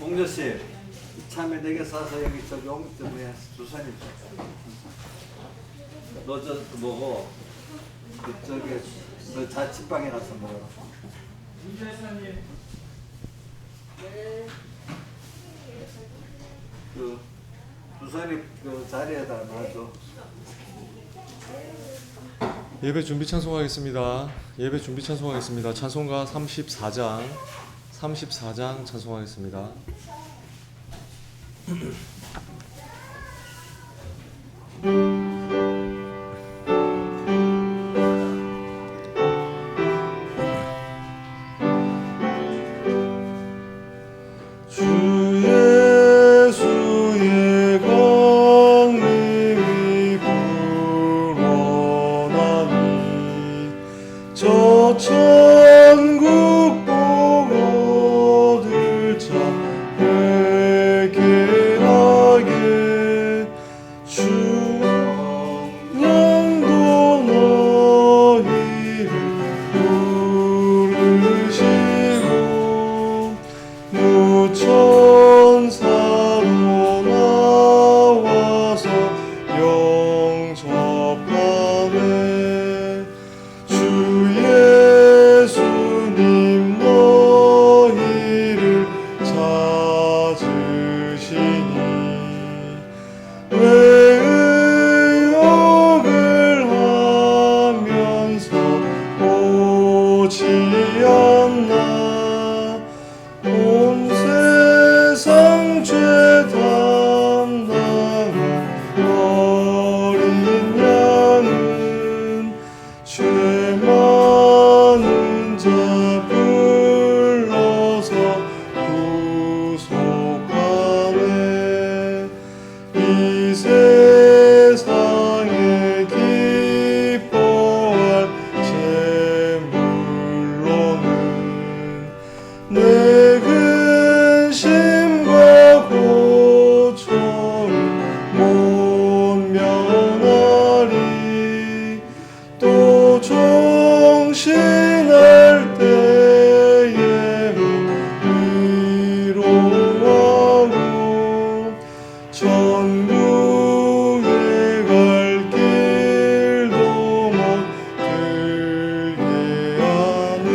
홍조씨, 참외 4개 싸서 여기 저기 뭐야 주선이 너 저 뭐고 그쪽에 너 자취방에 가서 먹어라. 이재사님. 그 주선이 그 자리에다 놔줘. 예배 준비 찬송하겠습니다. 예배 준비 찬송하겠습니다. 찬송가 34장 찬송하겠습니다. 천국 보고 들자 회개하게 주영도 너희를 부르시고 무천사로 나와서 영접하네. 예수님 너희를 찾으시니 왜 의욕을 하면서 오지 않나. 온 세상 죄 담당한 어린 양은 죄 많은 자 불러서 구속하네. 이 세상에 기뻐할 제물로는 내 근심과 고초를 못 면하리. 또 종신할 때에 위로하고 천국에 갈 길도 못 들게 하네.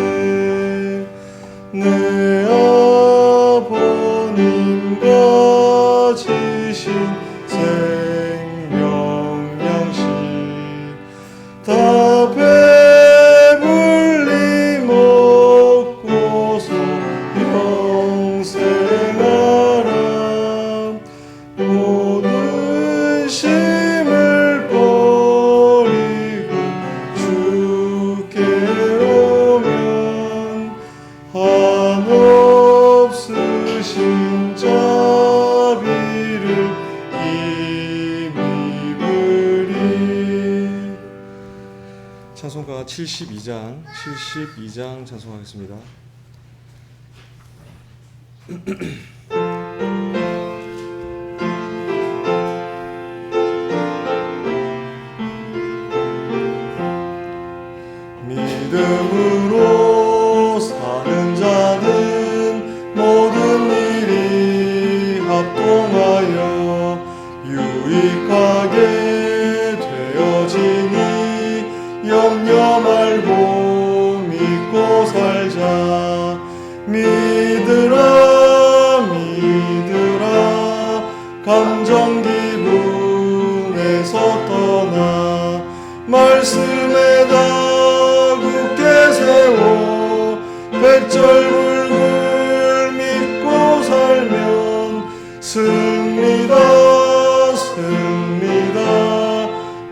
내 아버님 가지신 생명 양식 다 배불리 먹고서 영생하라. 모든 심을 버리고 주께 오면 한없으신 자비를 힘입으리. 찬송가 72장 찬송하겠습니다. 믿음으로 사는 자는 모든 일이 합동하여 유익하게 되어지니 염려 말고 믿고 살자. 믿으라 감정 기분에서 떠나 말씀에다 굳게 세워 백절불굴 믿고 살면 승리다.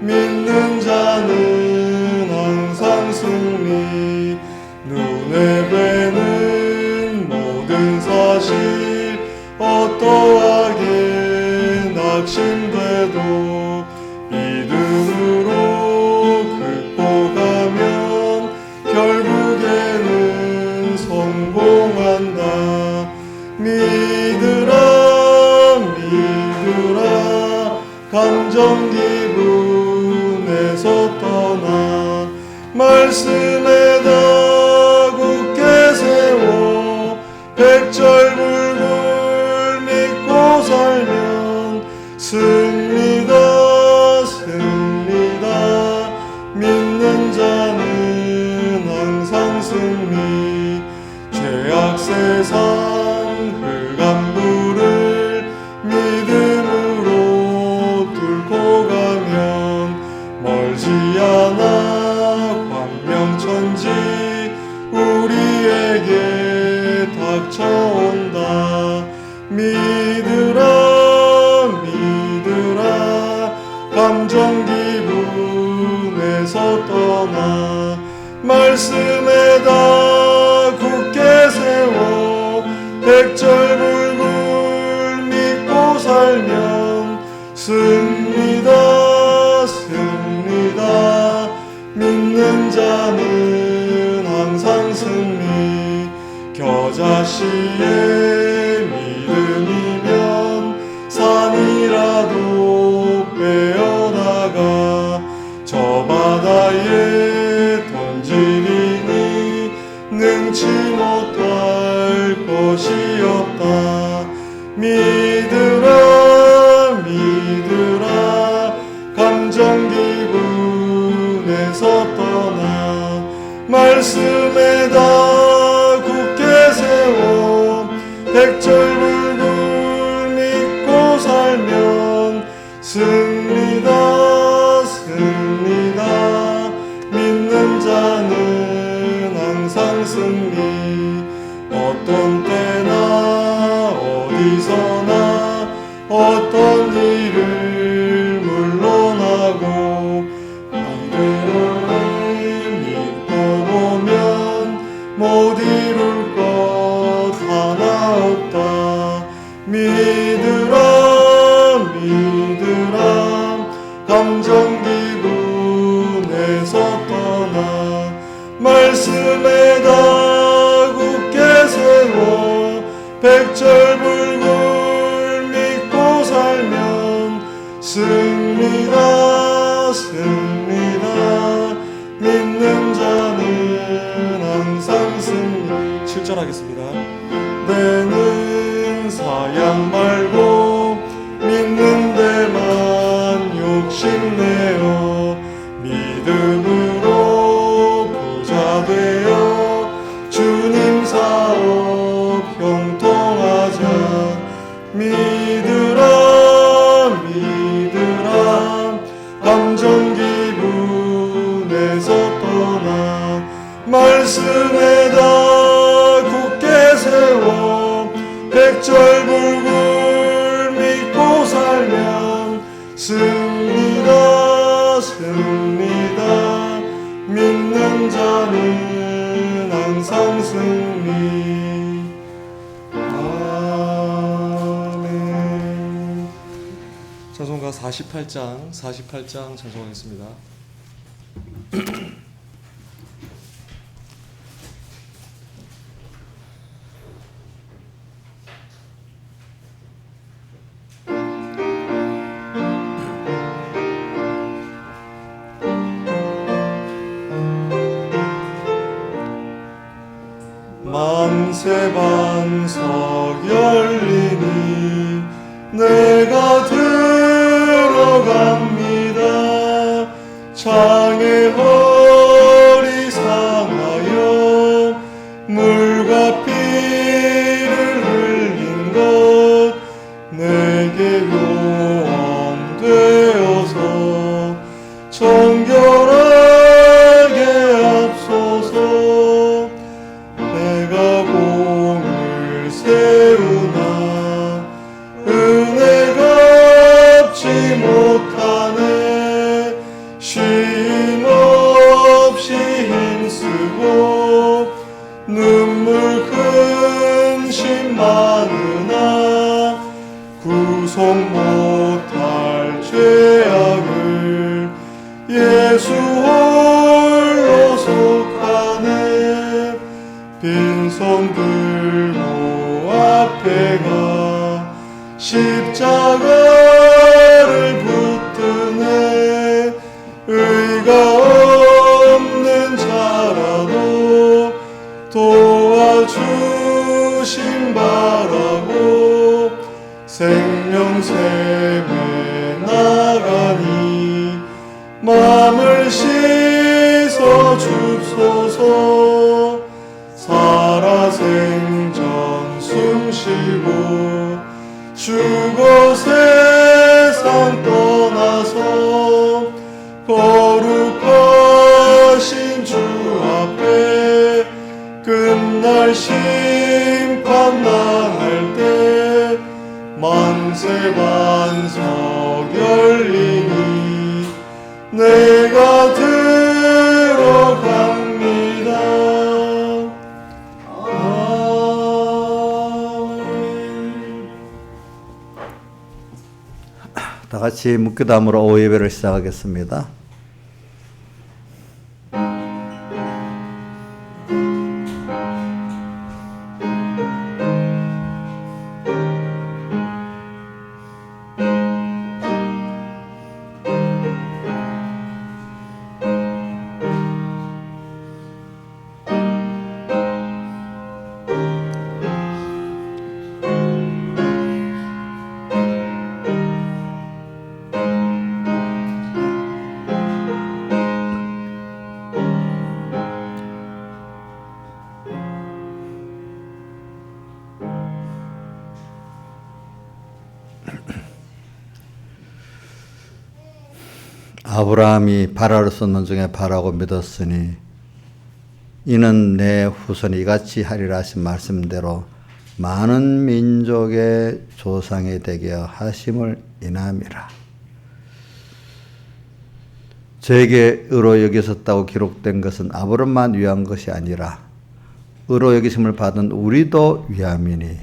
믿는 자는 항상 승리. 눈에 뵈는 모든 사실 어떠하게 낙심돼도 믿음으로 극복하면 결국에는 성공한다. 믿으라 감정 기분에서 떠나 말씀에다 굳게 세워 백절불굴 온다. 믿으라 믿으라 감정 기분에서 떠나 말씀에다 굳게 세워 백절불굴 믿고 살면 승리다 승리다. 믿는 자는 항상 승리. 겨자씨의 믿음이면 산이라도 빼어나가 저 바다에 던지리니 능치 못할 것이 없다. 믿으라 믿으라 감정 기분에서 떠나 말씀에다 굳게 세워 백절불굴 믿고 살면 승리다 승리다. 믿는 자는 항상 승리. 어떤 때나 어디서나 어떤 일을 물러나고 믿음을 믿고 보면 못 이룰 것 하나 없다. 믿으라 믿으라 감정 기분에서 떠나 말씀에다 굳게 세워 백절불굴 믿고 살면 승리다 승리다. 믿는 자는 항상 승리. 7절 하겠습니다. 내는 사양 말고 믿는 데만 욕심내어 믿음으로 부자 되어 주님 사업 형통하자. 믿으라 믿으라 감정 기분에서 떠나 말씀에다 굳게 세워 백절불굴 믿고 살면 승리다 승리다. 믿는 자는 항상 승리. 아멘. 찬송가 48장 찬송하겠습니다. 만세반석 열리니 내가 들어갑니다. 창의 허리 상하여 물과 피를 흘린 것 내게 요함되어서 정결하게 앞서서 내가 공을 세우나 은혜가 갚지 못하네. 쉼 없이 힘쓰고 눈물 근심 많으나 구속 못할 죄악을 예수 홀로 속하네. 빈손 들고 앞에 가 십자가를 붙드네. 의가 없는 자라도 도와주심 바라고 생명샘에 나가니 맘을 씻어 줍소서. 살아생전 숨쉬고 죽어 세상 떠나서 거룩하신 주 앞에 끝날 심판 날 만세 반석 열리니 내가 들어갑니다. 아멘. 다 같이 묵기담으로 오후 예배를 시작하겠습니다. 아브라함이 바라를 쏟는 중에 바라고 믿었으니 이는 내 후손이 이같이 하리라 하신 말씀대로 많은 민족의 조상이 되게 하심을 인함이라. 저에게 의로 여기셨다고 기록된 것은 아브라함만 위한 것이 아니라 의로 여기심을 받은 우리도 위함이니.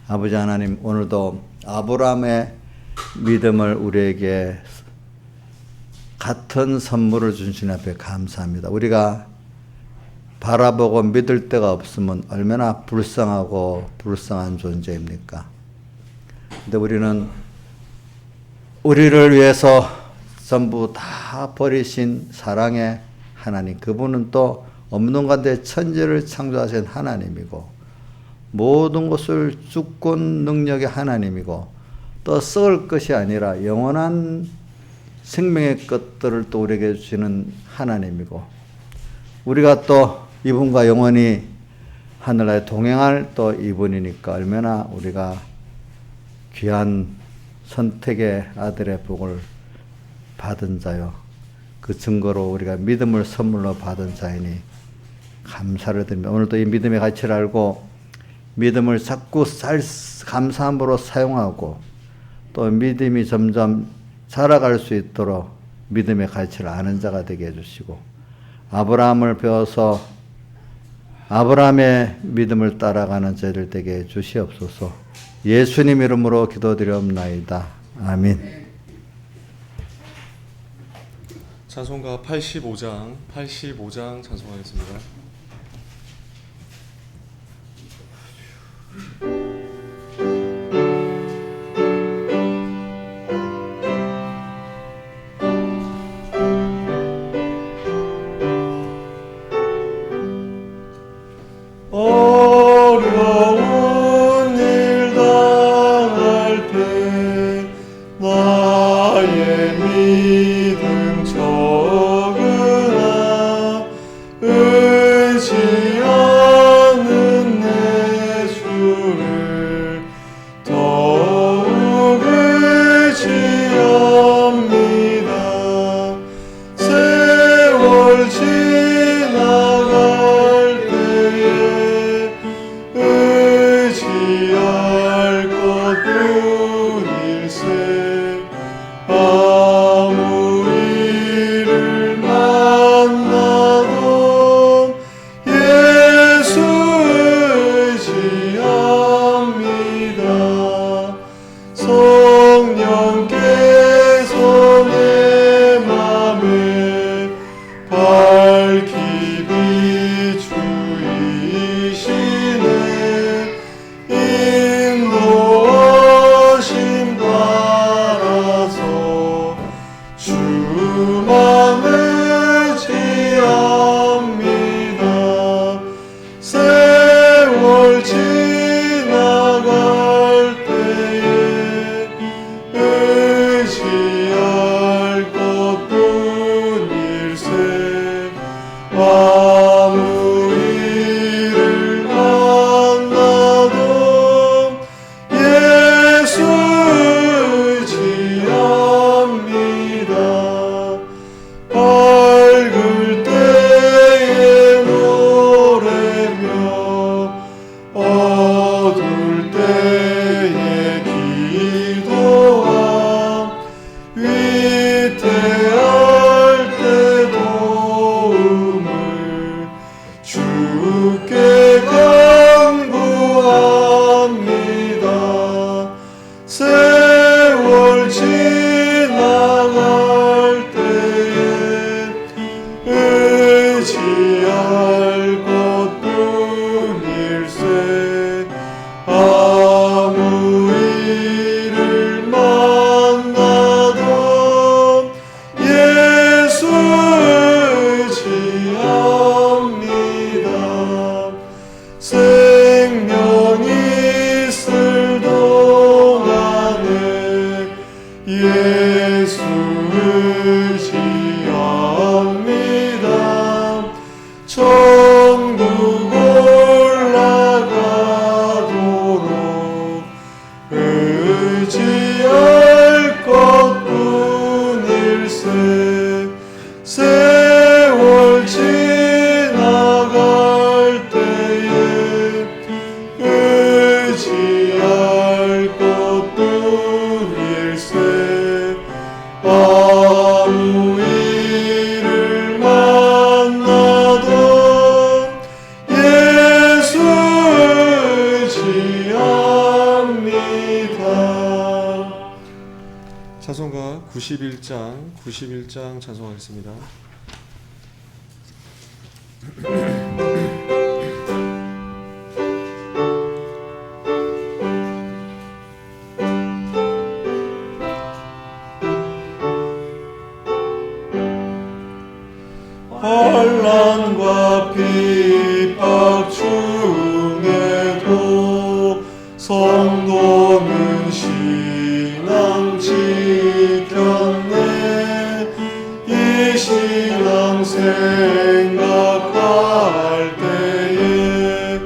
아버지 하나님, 오늘도 아브라함의 믿음을 우리에게 같은 선물을 주신 앞에 감사합니다. 우리가 바라보고 믿을 데가 없으면 얼마나 불쌍하고 불쌍한 존재입니까? 근데 우리는 우리를 위해서 전부 다 버리신 사랑의 하나님, 그분은 또 없는 가운데 천지를 창조하신 하나님이고 모든 것을 주권 능력의 하나님이고 또 썩을 것이 아니라 영원한 생명의 것들을 또 우리에게 주시는 하나님이고 우리가 또 이분과 영원히 하늘나라에 동행할 또 이분이니까 얼마나 우리가 귀한 선택의 아들의 복을 받은 자요. 그 증거로 우리가 믿음을 선물로 받은 자이니 감사를 드립니다. 오늘도 이 믿음의 가치를 알고 믿음을 자꾸 감사함으로 사용하고 또 믿음이 점점 살아갈 수 있도록 믿음의 가치를 아는 자가 되게 해주시고 아브라함을 배워서 아브라함의 믿음을 따라가는 저희들 되게 해주시옵소서. 예수님 이름으로 기도드리옵나이다. 아멘. 찬송가 85장 찬송하겠습니다. 어려운 일 당할 때 나의 믿음 적으나 의지하는 내 주를 더욱 의지합니다. 세월 지나갈 때에 의지할 것뿐일세. 아무 일을 만나도 예수 의지합니다. 성령께서 내 맘에 밝히 비추이시네. 인도하심 따라서 주만 의지합니다. 세월 지나갈 때에 의지할 것뿐일세. 아무 일을 만나도 의지할 것뿐일세. 세월 지나갈 때에 의지할 것뿐일세. 아무 일을 만나도 예수 의지합니다. 찬송가 91장 찬송하겠습니다. 환난과 핍박 중에도 성도는 신앙 지켰네. 이 신앙 생각할 때에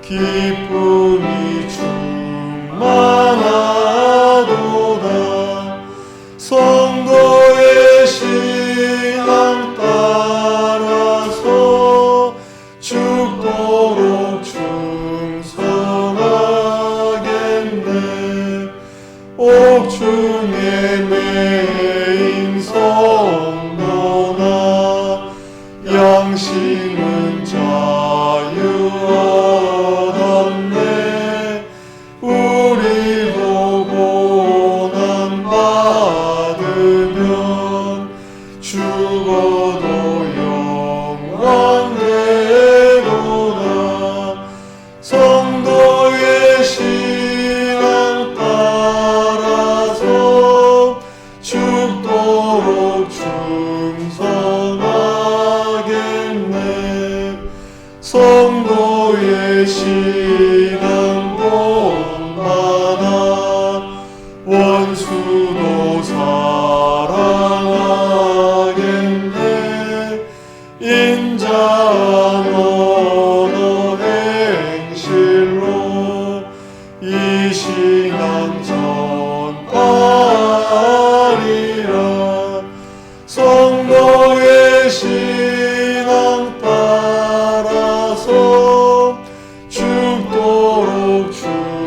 기쁨이 충만하도다. 성도의 신앙 따라서 죽도록 충성하겠네. 옥중에 매인 성도나 양심은 자유 얻었네. 우리도 고난 받으면 죽어도 영광 되도다. 성도의 신앙 따라서 죽도록 충성하겠네. 성도의 신앙 본받아 원수도 사랑하겠네. 인자한 언어 행실로 이 신앙 전파하리라. 성도의 신앙 따라서 죽도록 충성하겠네.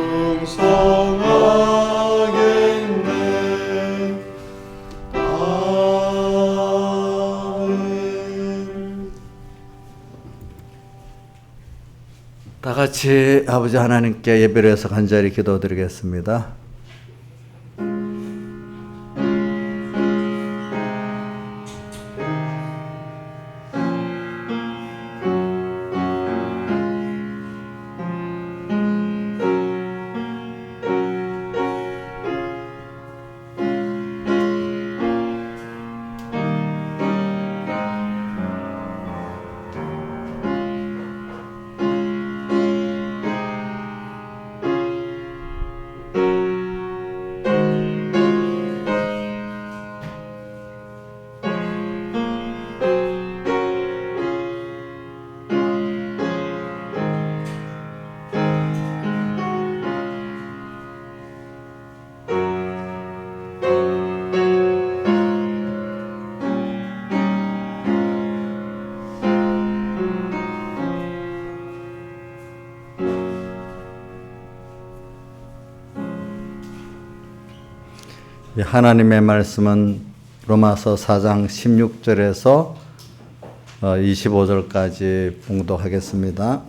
아멘. 다 같이 아버지 하나님께 예배를 해서 간절히 기도드리겠습니다. 하나님의 말씀은 로마서 4장 16절에서 25절까지 봉독하겠습니다.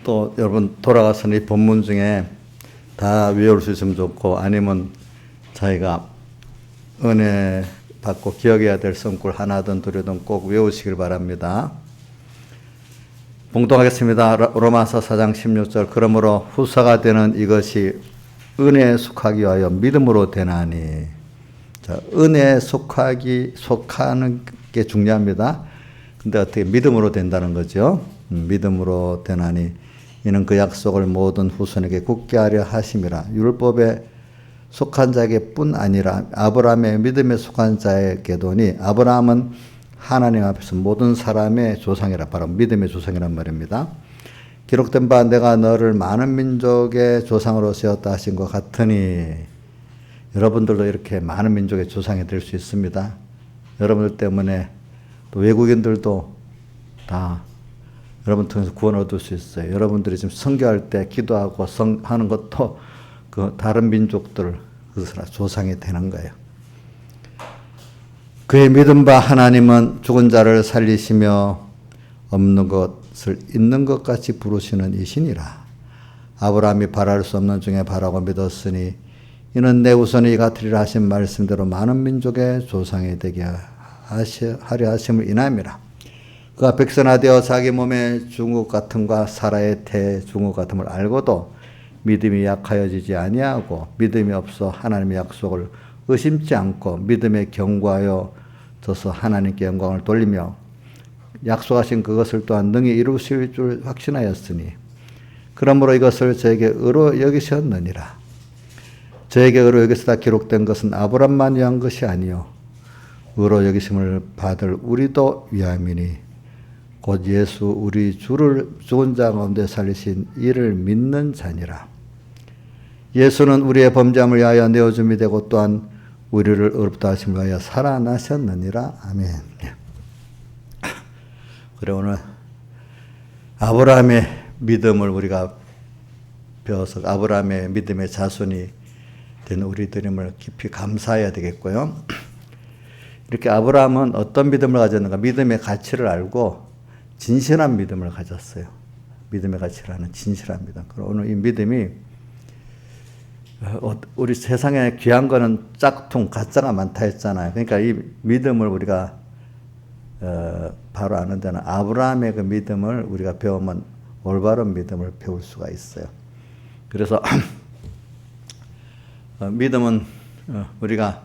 또 여러분 돌아가서 이 본문 중에 다 외울 수 있으면 좋고, 아니면 자기가 은혜 받고 기억해야 될 성구 하나든 두려든 꼭 외우시길 바랍니다. 봉독하겠습니다. 로마서 4장 16절. 그러므로 후사가 되는 이것이 은혜에 속하기 위하여 믿음으로 되나니. 자, 은혜에 속하는 게 중요합니다. 근데 어떻게 믿음으로 된다는 거죠? 믿음으로 되나니 이는 그 약속을 모든 후손에게 굳게 하려 하심이라. 율법에 속한 자에게뿐 아니라 아브라함의 믿음에 속한 자에게도니, 아브라함은 하나님 앞에서 모든 사람의 조상이라, 바로 믿음의 조상이란 말입니다. 기록된 바 내가 너를 많은 민족의 조상으로 세웠다 하신 것 같으니 여러분들도 이렇게 많은 민족의 조상이 될 수 있습니다. 여러분들 때문에 또 외국인들도 다 여러분 통해서 구원 얻을 수 있어요. 여러분들이 지금 선교할 때 기도하고 하는 것도 그 다른 민족들 그것을 조상이 되는 거예요. 그의 믿은 바 하나님은 죽은 자를 살리시며 없는 것을 있는 것 같이 부르시는 이시니라. 아브라함이 바랄 수 없는 중에 바라고 믿었으니 이는 내 후손이 같으리라 하신 말씀대로 많은 민족의 조상이 되게 하려 하심을 인함이라. 그가 백선하되어 자기 몸에 죽은 것 같음과 사라의 태에 죽은 것 같음을 알고도 믿음이 약하여지지 아니하고 믿음이 없어 하나님의 약속을 의심치 않고 믿음에 견고하여 져서 하나님께 영광을 돌리며 약속하신 그것을 또한 능히 이루실 줄 확신하였으니 그러므로 이것을 저에게 의로 여기셨느니라. 저에게 의로 여기시다 기록된 것은 아브람만 위한 것이 아니요 의로 여기심을 받을 우리도 위함이니 곧 예수 우리 주를 죽은 자 가운데 살리신 이를 믿는 자니라. 예수는 우리의 범죄함을 위하여 내어줌이 되고 또한 우리를 의롭다 하심을 위하여 살아나셨느니라. 아멘. 그래 오늘 아브라함의 믿음을 우리가 배워서 아브라함의 믿음의 자손이 된 우리들임을 깊이 감사해야 되겠고요. 이렇게 아브라함은 어떤 믿음을 가졌는가? 믿음의 가치를 알고 진실한 믿음을 가졌어요. 믿음의 가치라는 진실한 믿음. 그리고 오늘 이 믿음이 우리 세상에 귀한 거는 짝퉁, 가짜가 많다 했잖아요. 그러니까 이 믿음을 우리가 바로 아는 데는 아브라함의 그 믿음을 우리가 배우면 올바른 믿음을 배울 수가 있어요. 그래서 믿음은 우리가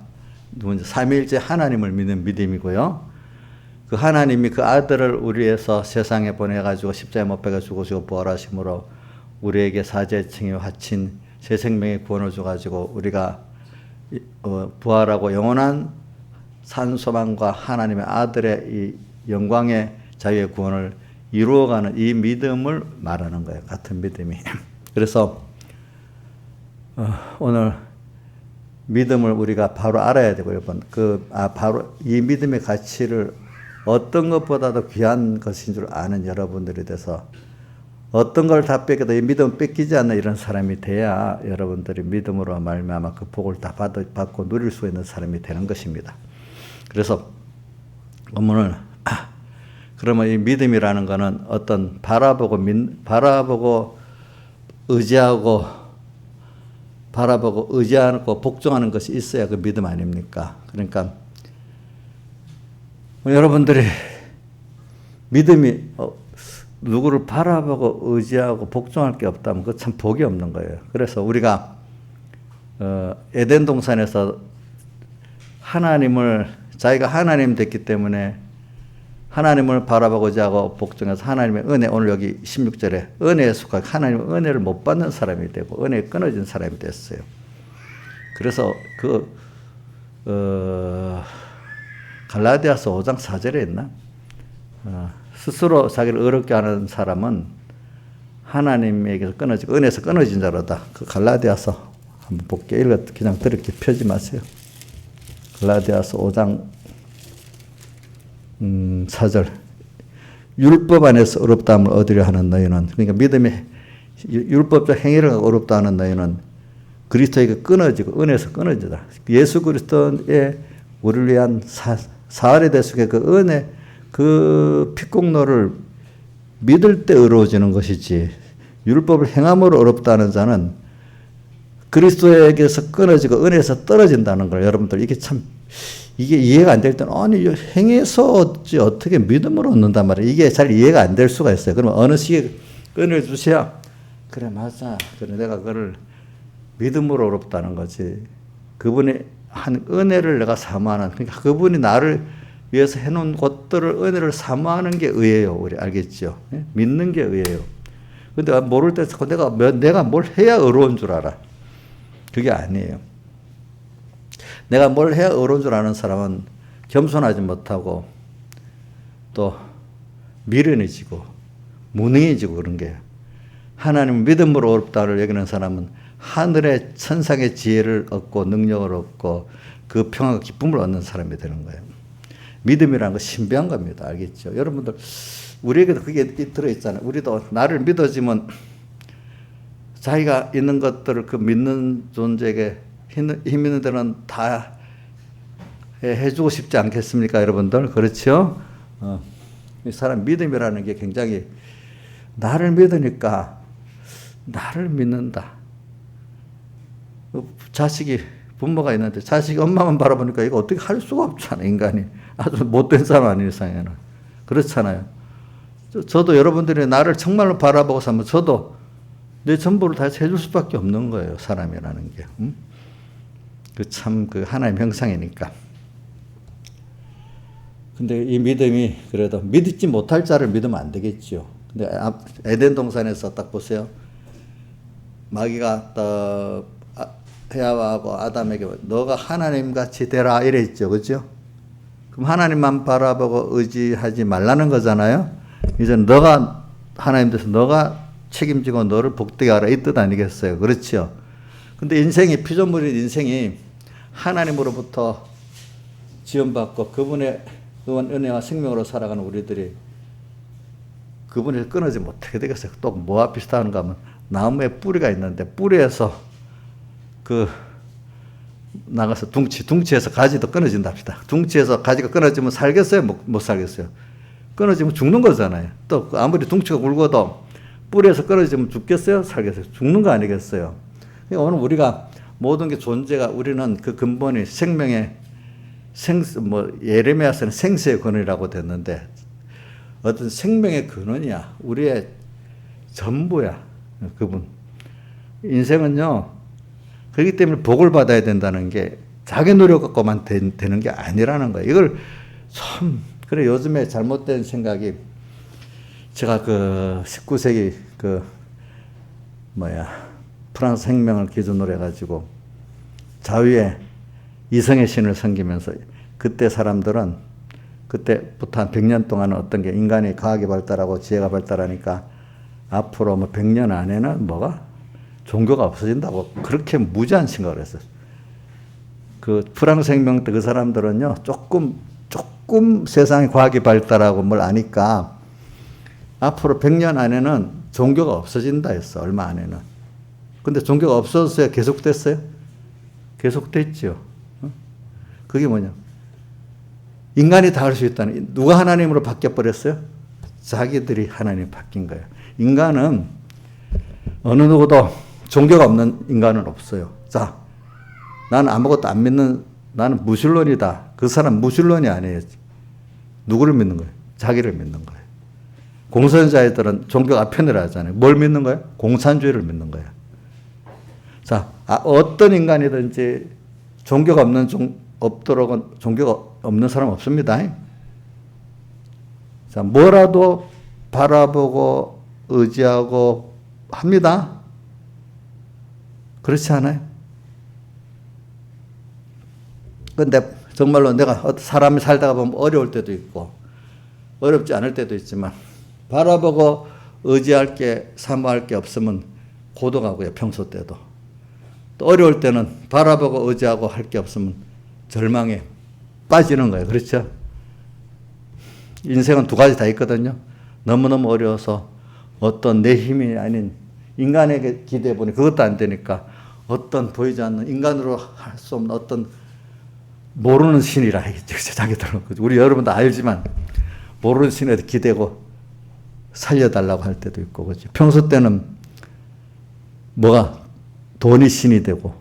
누군지 삼위일체 하나님을 믿는 믿음이고요. 그 하나님이 그 아들을 우리에서 세상에 보내가지고 십자가에 못 박아 죽으시고 부활하심으로 우리에게 사죄의 칭의 화친 새 생명의 구원을 줘가지고 우리가 부활하고 영원한 산소망과 하나님의 아들의 이 영광의 자유의 구원을 이루어가는 이 믿음을 말하는 거예요. 같은 믿음이. 그래서 오늘 믿음을 우리가 바로 알아야 되고 여러분 바로 이 믿음의 가치를 어떤 것보다도 귀한 것인 줄 아는 여러분들이 돼서 어떤 걸 다 뺏겨도 이 믿음 뺏기지 않는 이런 사람이 돼야 여러분들이 믿음으로 말미암아 그 복을 다 받고 누릴 수 있는 사람이 되는 것입니다. 그래서 오늘 그러면 이 믿음이라는 것은 어떤 바라보고 의지하고 복종하는 것이 있어야 그 믿음 아닙니까? 그러니까 여러분들이 믿음이 누구를 바라보고 의지하고 복종할 게 없다면 그거 참 복이 없는 거예요. 그래서 우리가 에덴 동산에서 자기가 하나님 됐기 때문에 하나님을 바라보고자 하고 복종해서 하나님의 은혜, 오늘 여기 16절에 은혜에 속하게 하나님의 은혜를 못 받는 사람이 되고 은혜에 끊어진 사람이 됐어요. 그래서 갈라디아서 5장 4절에 있나? 스스로 자기를 어렵게 하는 사람은 하나님에게서 끊어지고 은혜에서 끊어진 자로다. 그 갈라디아서 한번 볼게요. 그냥 들을게 펴지 마세요. 갈라디아서 5장 4절. 율법 안에서 어렵다함을 얻으려 하는 너희는, 그러니까 믿음의 율법적 행위를 어렵다 하는 너희는 그리스도에게 끊어지고 은혜에서 끊어지다. 예수 그리스도의 우리를 위한 사활의 대속의 그 은혜, 그 피공로를 믿을 때 어려워지는 것이지, 율법을 행함으로 어렵다는 자는 그리스도에게서 끊어지고 은혜에서 떨어진다는 걸 여러분들 이게 이해가 안 될 때는 아니 행해서 얻지 어떻게 믿음으로 얻는단 말이에요. 이게 잘 이해가 안 될 수가 있어요. 그러면 어느 시기에 은혜를 주셔야 그래 맞아. 그래 내가 그걸 믿음으로 어렵다는 거지. 그분이 한 은혜를 내가 사모하는, 그러니까 그분이 나를 위해서 해놓은 것들을 은혜를 사모하는 게 의예요. 우리 알겠죠? 믿는 게 의예요. 근데 모를 때 내가 뭘 해야 어려운 줄 알아. 그게 아니에요. 내가 뭘 해야 어려운 줄 아는 사람은 겸손하지 못하고 또 미련해지고 무능해지고 그런 게 하나님 믿음으로 어렵다를 여기는 사람은 하늘의 천상의 지혜를 얻고 능력을 얻고 그 평화와 기쁨을 얻는 사람이 되는 거예요. 믿음이라는 거 신비한 겁니다. 알겠죠? 여러분들 우리에게도 그게 들어있잖아요. 우리도 나를 믿어지면 자기가 있는 것들을 그 믿는 존재에게 힘 있는 데는 다 해주고 싶지 않겠습니까, 여러분들? 그렇죠? 이 사람 믿음이라는 게 굉장히 나를 믿으니까 나를 믿는다. 자식이 부모가 있는데 자식이 엄마만 바라보니까 이거 어떻게 할 수가 없잖아, 인간이. 아주 못된 사람 아닌 이상에는. 그렇잖아요. 저도 여러분들이 나를 정말로 바라보고 살면 저도 내 전부를 다 해줄 수밖에 없는 거예요, 사람이라는 게. 그 하나의 형상이니까. 근데 이 믿음이 그래도 믿지 못할 자를 믿으면 안 되겠죠. 근데 에덴 동산에서 딱 보세요. 마귀가 헤아와하고 아담에게 너가 하나님같이 되라 이랬죠. 그죠? 그럼 하나님만 바라보고 의지하지 말라는 거잖아요. 이제 너가 하나님 돼서 너가 책임지고 너를 복되게 하라 이 뜻 아니겠어요. 그렇죠? 근데 인생이 피조물인 인생이 하나님으로부터 지원받고 그분의 은혜와 생명으로 살아가는 우리들이 그분을 끊어지 못하게 되겠어요. 또 뭐와 비슷한가 하면 나무에 뿌리가 있는데 뿌리에서 나가서 둥치에서 가지도 끊어진답시다. 둥치에서 가지가 끊어지면 살겠어요? 못 살겠어요? 끊어지면 죽는 거잖아요. 또 아무리 둥치가 굵어도 뿌리에서 끊어지면 죽겠어요? 살겠어요? 죽는 거 아니겠어요? 그러니까 오늘 우리가 모든 게 존재가 우리는 그 근본이 생명의 예레미야서는 생수의 근원이라고 됐는데 어떤 생명의 근원이야. 우리의 전부야. 그분. 인생은요. 그렇기 때문에 복을 받아야 된다는 게 자기 노력 갖고만 되는 게 아니라는 거예요. 이걸 그래 요즘에 잘못된 생각이 제가 19세기 프랑스 혁명을 기준으로 해가지고 자유의 이성의 신을 섬기면서 그때 사람들은 그때부터 한 100년 동안은 어떤 게 인간이 과학이 발달하고 지혜가 발달하니까 앞으로 100년 안에는 종교가 없어진다고 그렇게 무지한 생각을 했어요. 그 프랑스 혁명 때 그 사람들은요, 조금 세상에 과학이 발달하고 뭘 아니까 앞으로 100년 안에는 종교가 없어진다 했어, 얼마 안에는. 근데 종교가 없어졌어요? 계속됐어요? 계속됐죠. 그게 뭐냐? 인간이 다 할 수 있다는, 누가 하나님으로 바뀌어버렸어요? 자기들이 하나님 바뀐 거예요. 인간은 어느 누구도 종교가 없는 인간은 없어요. 자, 나는 아무것도 안 믿는, 나는 무신론이다. 그 사람 무신론이 아니에요. 누구를 믿는 거예요? 자기를 믿는 거예요. 공산주의자들은 종교가 편을 하잖아요. 뭘 믿는 거예요? 공산주의를 믿는 거예요. 자, 어떤 인간이든지 종교가 없도록은 종교가 없는 사람 없습니다. 자, 뭐라도 바라보고 의지하고 합니다. 그렇지 않아요? 근데 정말로 내가 사람이 살다가 보면 어려울 때도 있고 어렵지 않을 때도 있지만 바라보고 의지할 게 사모할 게 없으면 고독하고요. 평소 때도. 또 어려울 때는 바라보고 의지하고 할 게 없으면 절망에 빠지는 거예요. 그렇죠? 인생은 두 가지 다 있거든요. 너무너무 어려워서 어떤 내 힘이 아닌 인간에게 기대해 보니 그것도 안 되니까 어떤 보이지 않는 인간으로 할 수 없는 어떤 모르는 신이라 하겠죠. 자기들은. 우리 여러분도 알지만 모르는 신에도 기대고 살려달라고 할 때도 있고, 그렇죠. 평소 때는 돈이 신이 되고,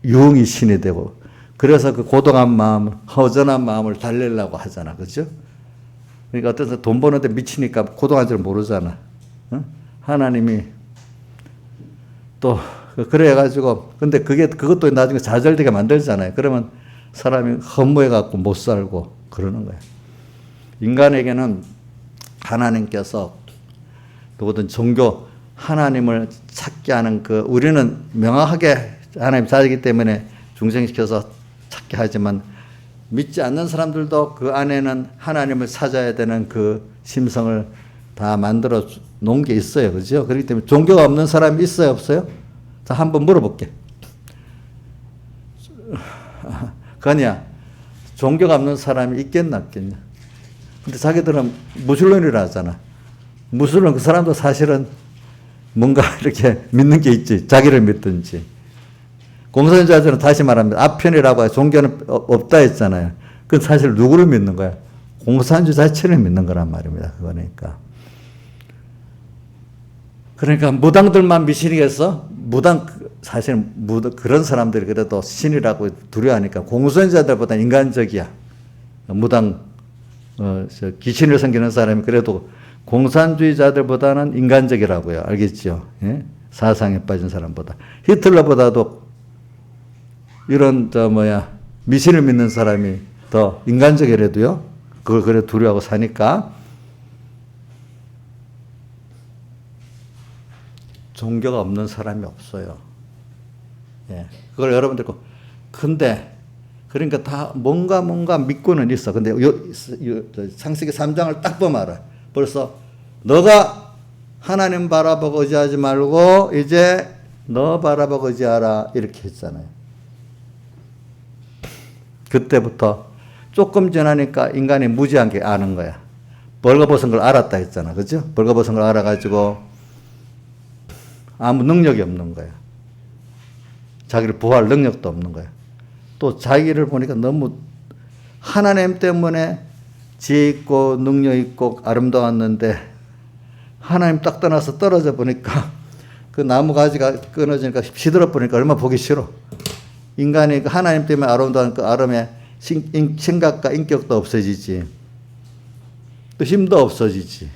유흥이 신이 되고, 그래서 그 고독한 마음, 허전한 마음을 달래려고 하잖아. 그죠? 그러니까 어떤 사람 돈 버는데 미치니까 고독한 줄 모르잖아. 어? 하나님이 또, 그래가지고, 근데 그것도 나중에 좌절되게 만들잖아요. 그러면 사람이 허무해갖고 못 살고 그러는 거예요. 인간에게는 하나님께서 누구든 종교, 하나님을 찾게 하는 우리는 명확하게 하나님 자이기 때문에 중생시켜서 찾게 하지만 믿지 않는 사람들도 그 안에는 하나님을 찾아야 되는 그 심성을 다 만들어 놓은 게 있어요. 그죠? 그렇기 때문에 종교가 없는 사람이 있어요? 없어요? 자, 한번 물어볼게. 그거냐? 종교가 없는 사람이 있겠나, 없겠냐? 근데 자기들은 무슬림이라 하잖아. 무슬림 그 사람도 사실은 뭔가 이렇게 믿는 게 있지. 자기를 믿든지. 공산주의자들은 다시 말합니다. 아편이라고 해. 종교는 없다 했잖아요. 그건 사실 누구를 믿는 거야? 공산주의 자체를 믿는 거란 말입니다. 그러니까 무당들만 미신이겠어? 사실 그런 사람들이 그래도 신이라고 두려워하니까 공산주의자들보다 인간적이야. 귀신을 섬기는 사람이 그래도 공산주의자들보다는 인간적이라고요. 알겠죠? 예? 사상에 빠진 사람보다. 히틀러보다도 이런 미신을 믿는 사람이 더 인간적이라도요. 그걸 그래 두려워하고 사니까 종교가 없는 사람이 없어요. 예. 그걸 여러분들 근데 그러니까 다 뭔가 믿고는 있어. 근데 창세기 3장을 딱 보면 알아. 벌써 너가 하나님 바라보고 의지하지 말고 이제 너 바라보고 의지하라 이렇게 했잖아요. 그때부터 조금 지나니까 인간이 무지한 게 아는 거야. 벌거벗은 걸 알았다 했잖아. 그죠? 벌거벗은 걸 알아가지고 아무 능력이 없는 거야. 자기를 보호할 능력도 없는 거야. 또 자기를 보니까 너무 하나님 때문에 지혜 있고 능력 있고 아름다웠는데 하나님 딱 떠나서 떨어져 보니까 그 나무 가지가 끊어지니까 시들어 보니까 얼마나 보기 싫어. 인간이 하나님 때문에 아름다운 그 아름의 생각과 인격도 없어지지. 또 힘도 없어지지.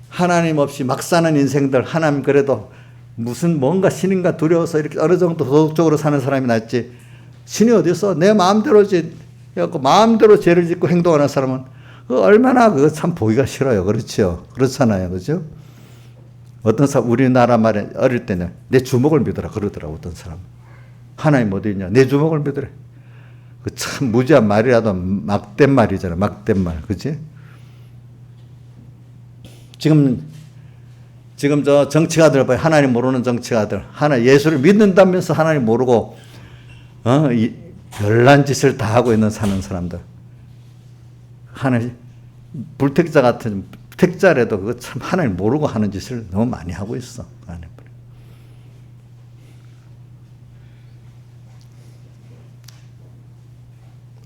하나님 없이 막 사는 인생들, 하나님 그래도 무슨 뭔가 신인가 두려워서 이렇게 어느 정도 도덕적으로 사는 사람이 낫지. 신이 어디 있어? 내 마음대로지. 그래갖고 마음대로 죄를 짓고 행동하는 사람은 얼마나 그거 참 보기가 싫어요. 그렇죠? 그렇잖아요. 그죠? 어떤 사람, 우리나라 말에 어릴 때는 내 주먹을 믿어라 그러더라고. 어떤 사람. 하나님 어디 있냐? 내 주먹을 믿으래. 그 참 무지한 말이라도 막된 말이잖아. 막된 말. 그치? 지금 저 정치가들 봐요. 하나님 모르는 정치가들. 예수를 믿는다면서 하나님 모르고, 별난 짓을 다 하고 사는 사람들. 불택자 같은, 택자라도 그거 참 하나님 모르고 하는 짓을 너무 많이 하고 있어.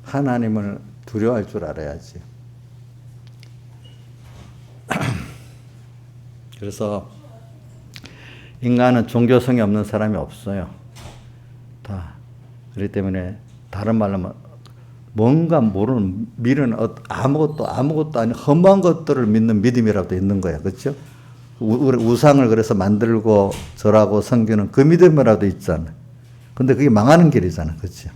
하나님을 두려워할 줄 알아야지. 그래서 인간은 종교성이 없는 사람이 없어요. 다. 그렇기 때문에 다른 말로 하면 뭔가 모르는 미는 아무것도 아닌 허무한 것들을 믿는 믿음이라도 있는 거야. 그렇죠? 우상을 그래서 만들고 절하고 섬기는 그 믿음이라도 있잖아. 근데 그게 망하는 길이잖아. 그렇죠?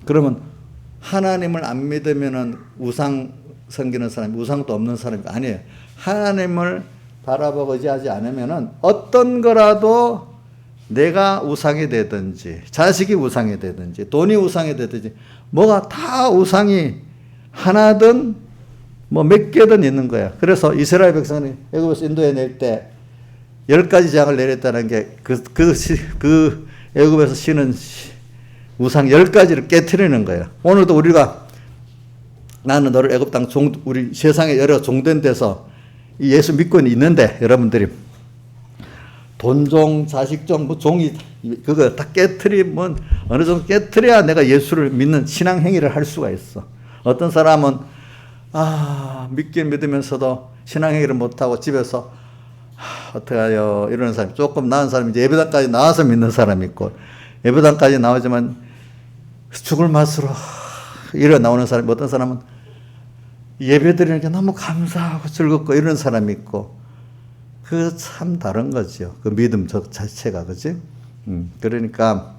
그러면 하나님을 안 믿으면은 우상 섬기는 사람이 우상도 없는 사람이 아니에요. 하나님을 바라보고 의지하지 않으면은 어떤 거라도 내가 우상이 되든지 자식이 우상이 되든지 돈이 우상이 되든지 뭐가 다 우상이 하나든 뭐 몇 개든 있는 거야. 그래서 이스라엘 백성이 애굽에서 인도에 낼 때 10가지 재앙을 내렸다는 게 그 애굽에서 신은 우상 10가지를 깨트리는 거야. 오늘도 우리가 나는 너를 애굽 땅 우리 세상에 여러 종된 데서 예수 믿고 있는데 여러분들이 돈종, 자식종, 뭐 종이 그거 다 깨트리면 어느 정도 깨트려야 내가 예수를 믿는 신앙 행위를 할 수가 있어. 어떤 사람은 믿긴 믿으면서도 신앙 행위를 못하고 집에서 어떡하요 이러는 사람, 조금 나은 사람이 이제 예배당까지 나와서 믿는 사람이 있고 예배당까지 나오지만 죽을 맛으로 일어 나오는 사람이, 어떤 사람은 예배 드리는 게 너무 감사하고 즐겁고 이런 사람이 있고, 그 참 다른 거죠. 그 믿음 자체가. 그지? 그러니까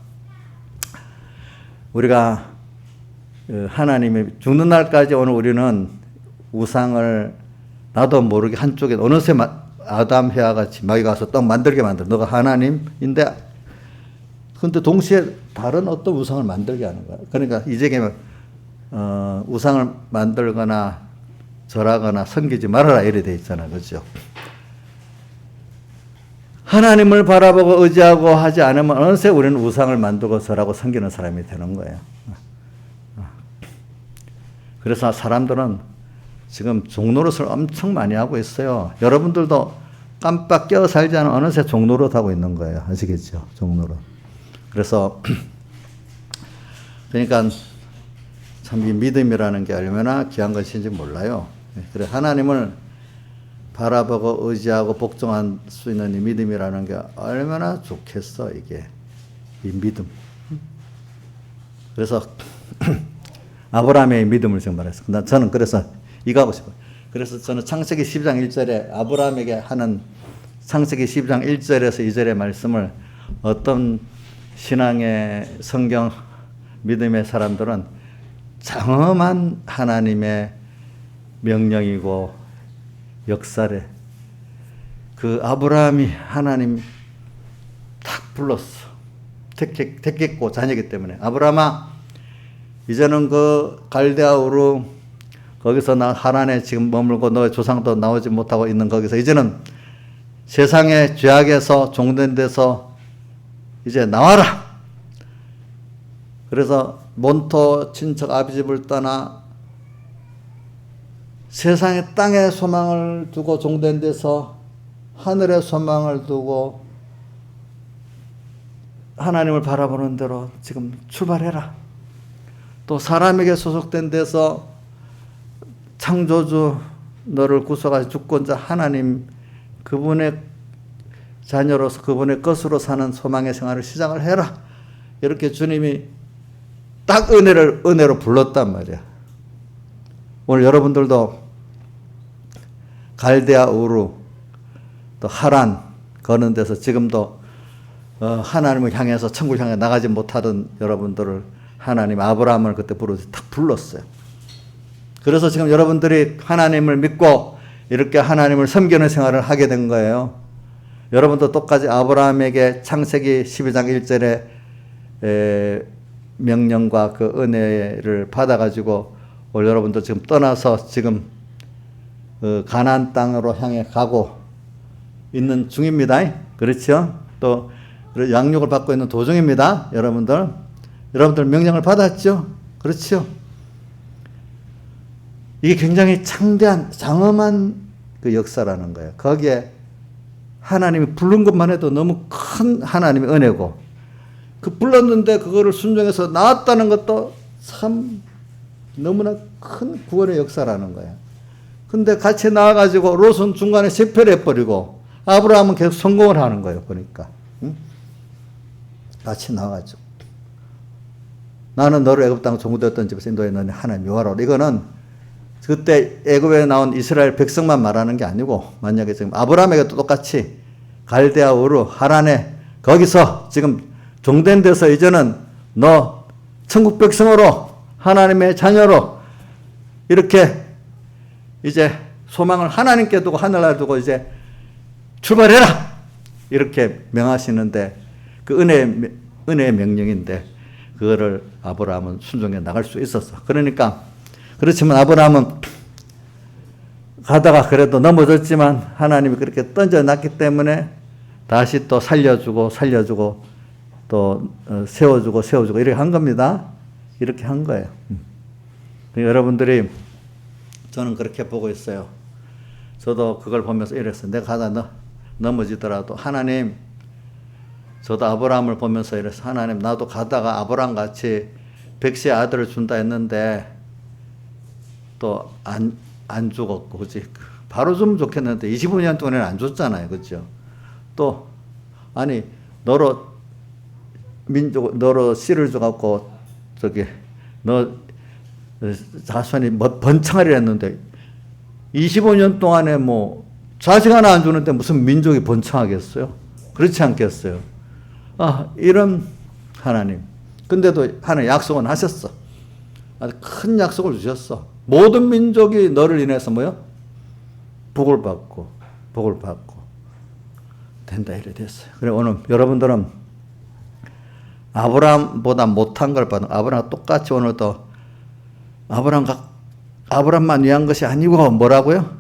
우리가 하나님이 죽는 날까지 오늘 우리는 우상을 나도 모르게 한쪽에 어느새 아담 해와 같이 마귀 가서 떡 만들게 만들어. 너가 하나님인데 근데 동시에 다른 어떤 우상을 만들게 하는 거야. 그러니까 이제는 우상을 만들거나 절하거나 섬기지 말아라 이래 돼 있잖아. 그죠? 하나님을 바라보고 의지하고 하지 않으면 어느새 우리는 우상을 만들고 절하고 섬기는 사람이 되는 거예요. 그래서 사람들은 지금 종노릇을 엄청 많이 하고 있어요. 여러분들도 깜빡 깨어 살지 않으면 어느새 종노릇 하고 있는 거예요. 아시겠죠? 종노릇. 그래서 그러니까 참 이 믿음이라는 게 얼마나 귀한 것인지 몰라요. 그래 하나님을 바라보고 의지하고 복종할 수 있는 이 믿음이라는 게 얼마나 좋겠어 이게 이 믿음. 그래서 아브라함의 믿음을 지금 말했어요. 저는 그래서 이거 하고 싶어요. 그래서 저는 창세기 12장 1절에 아브라함에게 하는 창세기 12장 1절에서 2절의 말씀을 어떤 신앙의 성경 믿음의 사람들은 장엄한 하나님의 명령이고 역사래. 그 아브라함이 하나님 탁 불렀어. 택했고 자녀이기 때문에. 아브라함아, 이제는 그 갈대아 우르 거기서 나 하란에 지금 머물고 너의 조상도 나오지 못하고 있는 거기서 이제는 세상의 죄악에서 종된 데서 이제 나와라. 그래서 몬토 친척 아비집을 떠나 세상의 땅에 소망을 두고 종된 데서 하늘의 소망을 두고 하나님을 바라보는 대로 지금 출발해라. 또 사람에게 소속된 데서 창조주 너를 구속하신 주권자 하나님 그분의 자녀로서 그분의 것으로 사는 소망의 생활을 시작을 해라. 이렇게 주님이 딱 은혜로 불렀단 말이야. 오늘 여러분들도 갈대아 우르 또 하란 거는 데서 지금도 하나님을 향해서 천국을 향해 나가지 못하던 여러분들을 하나님 아브라함을 그때 딱 불렀어요. 그래서 지금 여러분들이 하나님을 믿고 이렇게 하나님을 섬기는 생활을 하게 된 거예요. 여러분도 똑같이 아브라함에게 창세기 12장 1절의 명령과 그 은혜를 받아가지고 오늘 여러분도 지금 떠나서 지금 가나안 땅으로 향해 가고 있는 중입니다. 그렇죠? 또 양육을 받고 있는 도중입니다. 여러분들 명령을 받았죠? 그렇죠? 이게 굉장히 창대한 장엄한 그 역사라는 거예요. 거기에 하나님이 부른 것만 해도 너무 큰 하나님의 은혜고 그 불렀는데 그거를 순종해서 나왔다는 것도 참 너무나 큰 구원의 역사라는 거예요. 근데 같이 나와가지고 롯은 중간에 실패를 해버리고 아브라함은 계속 성공을 하는 거예요. 보니까 같이 나와가지고 나는 너를 애굽 땅 종되었던 집에서 인도해 너는 하나님 여호와라. 이거는 그때 애굽에 나온 이스라엘 백성만 말하는 게 아니고 만약에 지금 아브라함에게도 똑같이 갈대아 우르 하란에 거기서 지금 종된 데서 이제는 너 천국 백성으로 하나님의 자녀로 이렇게 이제 소망을 하나님께 두고 하늘나라에 두고 이제 출발해라 이렇게 명하시는데 그 은혜의 명령인데 그거를 아브라함은 순종해 나갈 수 있었어. 그러니까 그렇지만 아브라함은 가다가 그래도 넘어졌지만 하나님이 그렇게 던져놨기 때문에 다시 또 살려주고 또 세워주고 이렇게 한 겁니다. 이렇게 한 거예요. 여러분들이 저는 그렇게 보고 있어요. 저도 그걸 보면서 이랬어요. 내가 가다 넘어지더라도 하나님, 저도 아브라함을 보면서 이랬어요. 하나님, 나도 가다가 아브라함 같이 백세의 아들을 준다 했는데 또 안 죽었고, 그치? 바로 주면 좋겠는데 25년 동안에는 안 줬잖아요. 그죠? 또 아니 너로 씨를 줘갖고 너 자손이 번창하리라 했는데 25년 동안에 뭐 자식 하나 안 주는데 무슨 민족이 번창하겠어요? 그렇지 않겠어요? 이런 하나님. 근데도 하나님 약속은 하셨어. 아주 큰 약속을 주셨어. 모든 민족이 너를 인해서 복을 받고 된다 이래 됐어요. 그래 오늘 여러분들은 아브라함보다 못한 걸 받은 아브라함과 똑같이 오늘도 아브라함과 아브라함만 위한 것이 아니고 뭐라고요?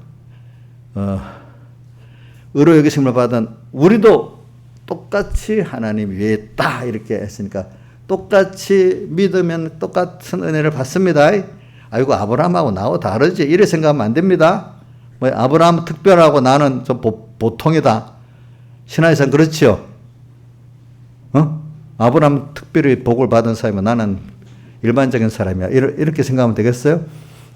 의로 여기심을 받은 우리도 똑같이 하나님 위에 있다 이렇게 했으니까 똑같이 믿으면 똑같은 은혜를 받습니다. 아이고 아브라함하고 나하고 다르지 이래 생각하면 안 됩니다. 뭐 아브라함 특별하고 나는 좀 보통이다. 신앙에서는 그렇지요. 아브라함 특별히 복을 받은 사람이면 나는 일반적인 사람이야. 이렇게 생각하면 되겠어요?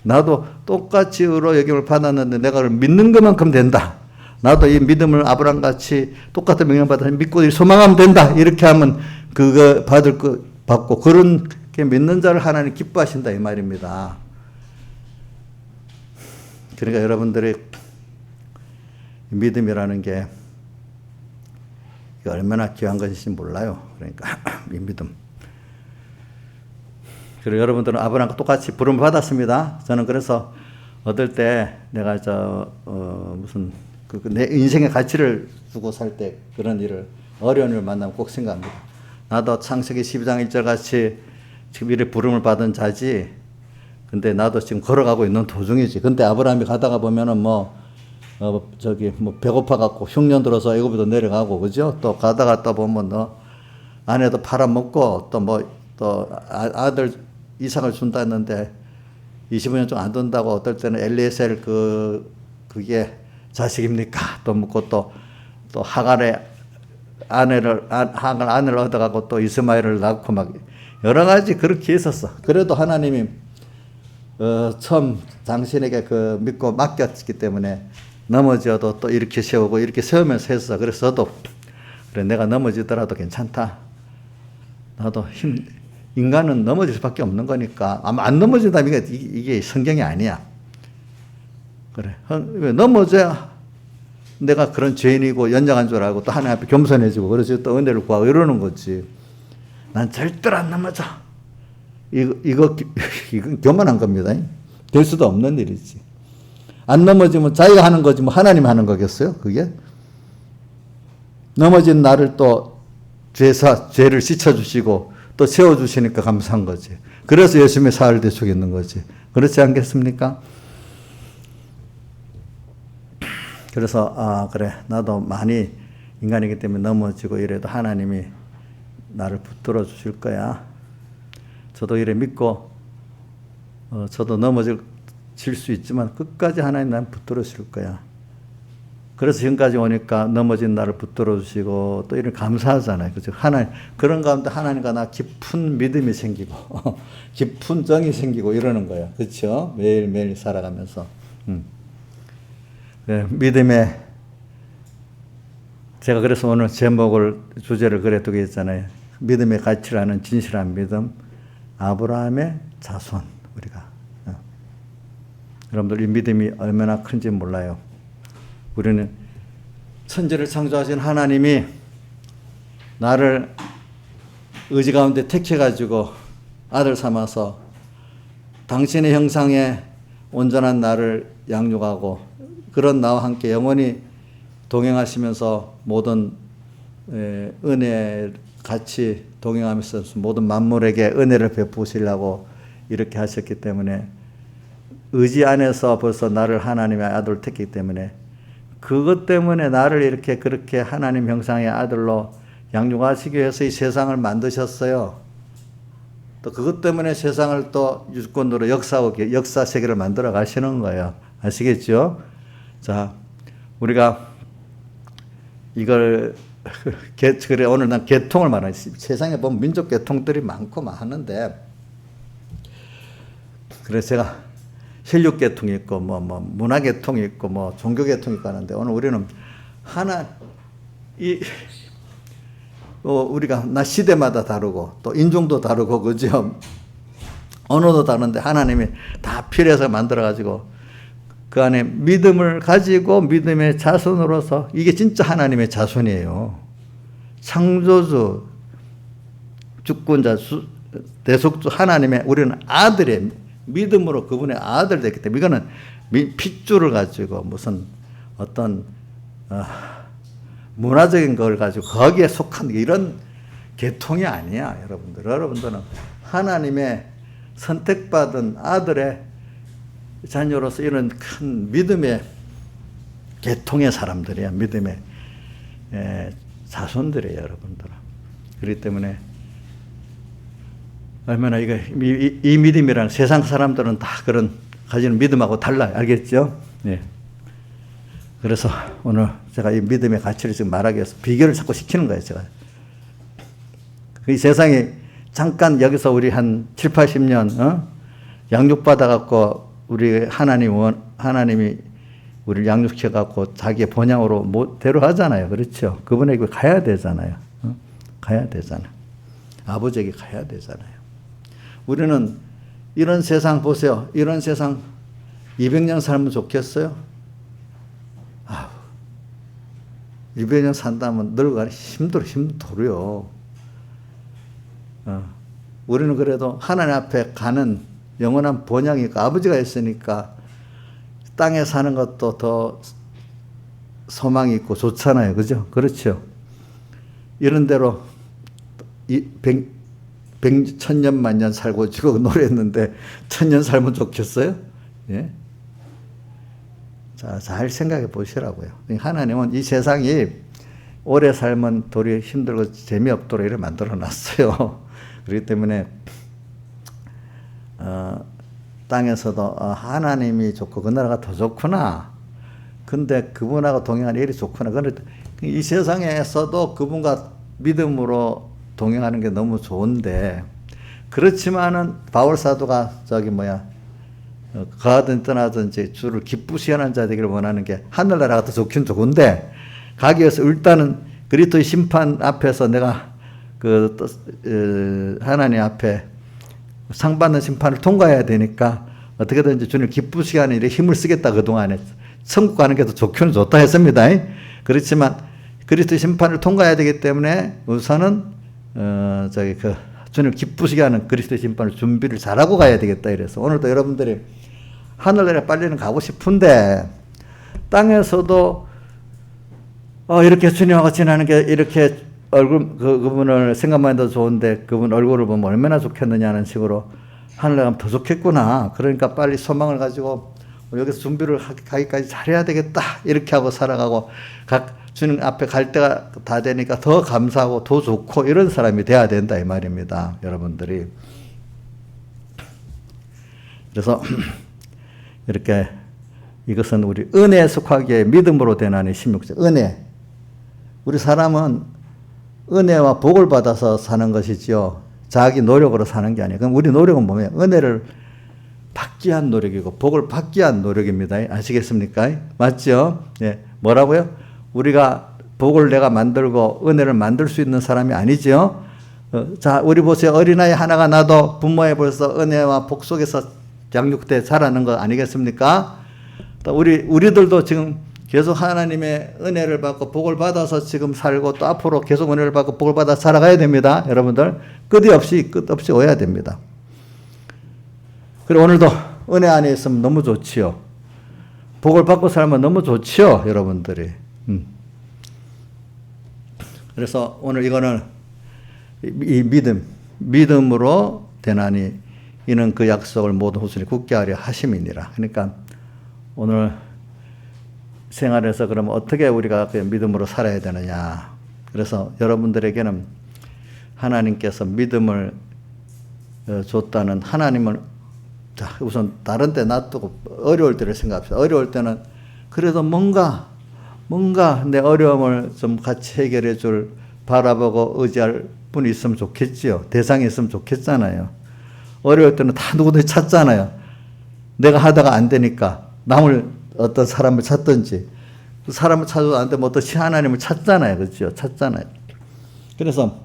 나도 똑같이 의로 여김을 받았는데 내가 그걸 믿는 것만큼 된다. 나도 이 믿음을 아브라함같이 똑같은 명령 받아서 믿고 소망하면 된다. 이렇게 하면 그거 받고 그렇게 믿는 자를 하나님 기뻐하신다 이 말입니다. 그러니까 여러분들이 믿음이라는 게 얼마나 귀한 것인지 몰라요. 그러니까 이 믿음. 그리고 여러분들은 아브라함과 똑같이 부름을 받았습니다. 저는 그래서 얻을 때 내가 무슨 내 인생의 가치를 두고 살 때 그런 일을 어려운 일을 만나면 꼭 생각합니다. 나도 창세기 12장 1절 같이 지금 이래 부름을 받은 자지. 근데 나도 지금 걸어가고 있는 도중이지. 근데 아브라함이 가다가 보면은 배고파 갖고 흉년 들어서 애굽으로 내려가고 그죠? 또 가다가 또 보면 아내도 팔아먹고 또 아들 이삭을 준다 했는데 25년 좀 안 된다고 어떨 때는 엘리에셀 그게 자식입니까? 또 묻고 또 하갈의 아내를 얻어가고 또 이스마엘을 낳고 막 여러 가지 그렇게 했었어. 그래도 하나님이 처음 당신에게 믿고 맡겼기 때문에 넘어져도 또 이렇게 세우고 이렇게 세우면서 했어. 그래서 저도 그래 내가 넘어지더라도 괜찮다. 나도 인간은 넘어질 수밖에 없는 거니까 아마 안 넘어진다면 이게 성경이 아니야. 그래 넘어져야 내가 그런 죄인이고 연약한 줄 알고 또 하나님 앞에 겸손해지고 그래서 또 은혜를 구하고 이러는 거지. 난 절대로 안 넘어져. 이건 교만한 겁니다. 될 수도 없는 일이지. 안 넘어지면 자기가 하는 거지 뭐 하나님 하는 거겠어요? 그게? 넘어진 나를 또 죄를 씻어주시고 또 세워주시니까 감사한 거지. 그래서 예수님의 사흘 대속에 있는 거지. 그렇지 않겠습니까? 그래서 그래 나도 많이 인간이기 때문에 넘어지고 이래도 하나님이 나를 붙들어 주실 거야. 저도 이래 믿고 저도 넘어질 수 있지만 끝까지 하나님 나를 붙들어 주실 거야. 그래서 지금까지 오니까 넘어진 나를 붙들어 주시고 또 이런 감사하잖아요. 그죠? 하나님 그런 가운데 하나님과 나 깊은 믿음이 생기고 깊은 정이 생기고 이러는 거예요. 그렇죠? 매일매일 살아가면서. 네, 믿음의 제가 그래서 오늘 주제를 그래 두게 했잖아요. 믿음의 가치를 아는 진실한 믿음, 아브라함의 자손 우리가. 여러분들 이 믿음이 얼마나 큰지 몰라요. 우리는 천지를 창조하신 하나님이 나를 의지 가운데 택해가지고 아들 삼아서 당신의 형상에 온전한 나를 양육하고 그런 나와 함께 영원히 동행하시면서 모든 은혜 같이 동행하면서 모든 만물에게 은혜를 베푸시려고 이렇게 하셨기 때문에 의지 안에서 벌써 나를 하나님의 아들로 택했기 때문에 그것 때문에 나를 이렇게 그렇게 하나님 형상의 아들로 양육하시기 위해서 이 세상을 만드셨어요. 또 그것 때문에 세상을 또 유권으로 역사 세계를 만들어 가시는 거예요. 아시겠죠? 자, 우리가 이걸 그래 오늘 난 계통을 말하는 세상에 보면 민족 계통들이 많고 많은데 그래서 제가 혈육 계통이 있고 문화 계통이 있고 종교 계통이 있고 하는데 오늘 우리는 우리가 시대마다 다르고 또 인종도 다르고 그죠? 언어도 다른데 하나님이 다 필요해서 만들어 가지고 그 안에 믿음을 가지고 믿음의 자손으로서 이게 진짜 하나님의 자손이에요. 창조주, 주권자, 대속주 하나님의 우리는 아들의 믿음으로 그분의 아들 됐기 때문에 이거는 핏줄을 가지고 무슨 어떤 문화적인 걸 가지고 거기에 속한 이런 계통이 아니야. 여러분들은 하나님의 선택받은 아들의 자녀로서 이런 큰 믿음의 계통의 사람들이야. 믿음의 자손들이에요, 여러분들. 그렇기 때문에 얼마나 이 믿음이랑 세상 사람들은 다 그런 가지는 믿음하고 달라요. 알겠죠? 예. 그래서 오늘 제가 이 믿음의 가치를 지금 말하기 위해서 비교를 자꾸 시키는 거예요, 제가. 이 세상에 잠깐 여기서 우리 한 7, 80년, 양육받아갖고 우리 하나님이 우리를 양육시켜갖고 자기의 본향으로 대로하잖아요. 그렇죠? 그분에게 가야 되잖아요. 가야 되잖아요. 아버지에게 가야 되잖아요. 우리는 이런 세상 보세요. 이런 세상 200년 살면 좋겠어요? 200년 산다면 늙어가니 힘들어요. 우리는 그래도 하나님 앞에 가는 영원한 본향이 있고 아버지가 있으니까 땅에 사는 것도 더 소망이 있고 좋잖아요. 그죠? 그렇죠. 이런 대로 1000년 만년 살고 지고 노래했는데 1000년 살면 좋겠어요? 예? 자, 잘 생각해 보시라고요. 하나님은 이 세상이 오래 살면 도리어 힘들고 재미없도록 이렇게 만들어 놨어요. 그렇기 때문에 땅에서도 하나님이 좋고 그 나라가 더 좋구나. 근데 그분하고 동행하는 일이 좋구나. 그런데 이 세상에서도 그분과 믿음으로 동행하는 게 너무 좋은데, 그렇지만은 바울 사도가 가든 떠나든지 주를 기쁘시게 하는 자 되기를 원하는 게 하늘나라가 더 좋긴 좋은데, 가기 위해서 일단은 그리스도의 심판 앞에서 내가 하나님 앞에 상받는 심판을 통과해야 되니까 어떻게든지 주님을 기쁘시게 하는 일에 힘을 쓰겠다. 그동안에 천국 가는 게 더 좋기는 좋다 했습니다. 그렇지만 그리스도의 심판을 통과해야 되기 때문에 우선은 주님을 기쁘시게 하는 그리스도의 심판을 준비를 잘하고 가야 되겠다. 이래서 오늘도 여러분들이 하늘나라에 빨리는 가고 싶은데 땅에서도 이렇게 주님하고 지나는 게 이렇게 그분을 생각만 해도 좋은데 그분 얼굴을 보면 얼마나 좋겠느냐는 식으로 하늘에 가면 더 좋겠구나. 그러니까 빨리 소망을 가지고 여기서 준비를 가기까지 잘해야 되겠다. 이렇게 하고 살아가고 주님 앞에 갈 때가 다 되니까 더 감사하고 더 좋고 이런 사람이 돼야 된다 이 말입니다. 여러분들이. 그래서 이렇게 이것은 우리 은혜에 속하기에 믿음으로 되나니 16절. 은혜. 우리 사람은 은혜와 복을 받아서 사는 것이죠. 자기 노력으로 사는 게 아니에요. 그럼 우리 노력은 뭐예요? 은혜를 받기 위한 노력이고 복을 받기 위한 노력입니다. 아시겠습니까? 맞죠? 예. 뭐라고요? 우리가 복을 내가 만들고 은혜를 만들 수 있는 사람이 아니죠. 자, 우리 보세요. 어린아이 하나가 나도 부모의 벌써 은혜와 복 속에서 양육돼 자라는 거 아니겠습니까? 또 우리들도 지금 계속 하나님의 은혜를 받고 복을 받아서 지금 살고 또 앞으로 계속 은혜를 받고 복을 받아 살아가야 됩니다. 여러분들 끝 없이 오야 됩니다. 그리고 오늘도 은혜 안에 있으면 너무 좋지요. 복을 받고 살면 너무 좋지요, 여러분들이. 그래서 오늘 이거는 이 믿음으로 되나니 이는 그 약속을 모든 후손이 굳게 하려 하심이니라. 그러니까 오늘 생활에서 그러면 어떻게 우리가 그 믿음으로 살아야 되느냐. 그래서 여러분들에게는 하나님께서 믿음을 줬다는 하나님을 우선 다른 데 놔두고 어려울 때를 생각합시다. 어려울 때는 그래도 뭔가 내 어려움을 좀 같이 해결해 줄 바라보고 의지할 분이 있으면 좋겠지요. 대상이 있으면 좋겠잖아요. 어려울 때는 다 누구든지 찾잖아요. 내가 하다가 안 되니까 어떤 사람을 찾든지 그 사람을 찾아도 안 되면 어떤 하나님을 찾잖아요. 그렇죠? 찾잖아요. 그래서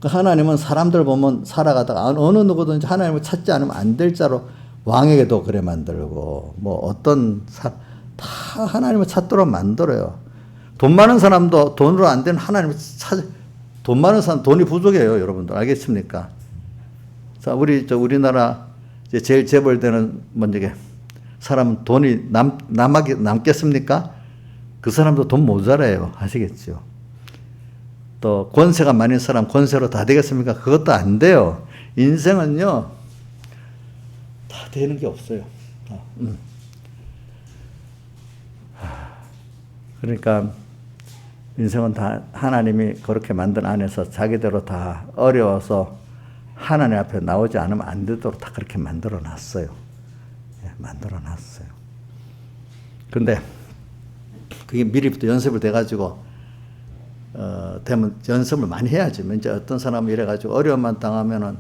그 하나님은 사람들 보면 살아가다가 어느 누구든지 하나님을 찾지 않으면 안 될 자로 왕에게도 그래 만들고 다 하나님을 찾도록 만들어요. 돈 많은 사람도 돈으로 안 되는 하나님을 돈 많은 사람 돈이 부족해요. 여러분들 알겠습니까? 자, 우리나라 제일 재벌되는 사람은 돈이 남겠습니까? 그 사람도 돈 모자라요. 아시겠죠? 또 권세가 많은 사람 권세로 다 되겠습니까? 그것도 안 돼요. 인생은요. 다 되는 게 없어요. 그러니까 인생은 다 하나님이 그렇게 만든 안에서 자기대로 다 어려워서 하나님 앞에 나오지 않으면 안 되도록 다 그렇게 만들어 놨어요. 예, 만들어 놨어요. 근데 그게 미리부터 연습을 돼가지고 되면 연습을 많이 해야지. 이제 어떤 사람은 이래가지고 어려움만 당하면은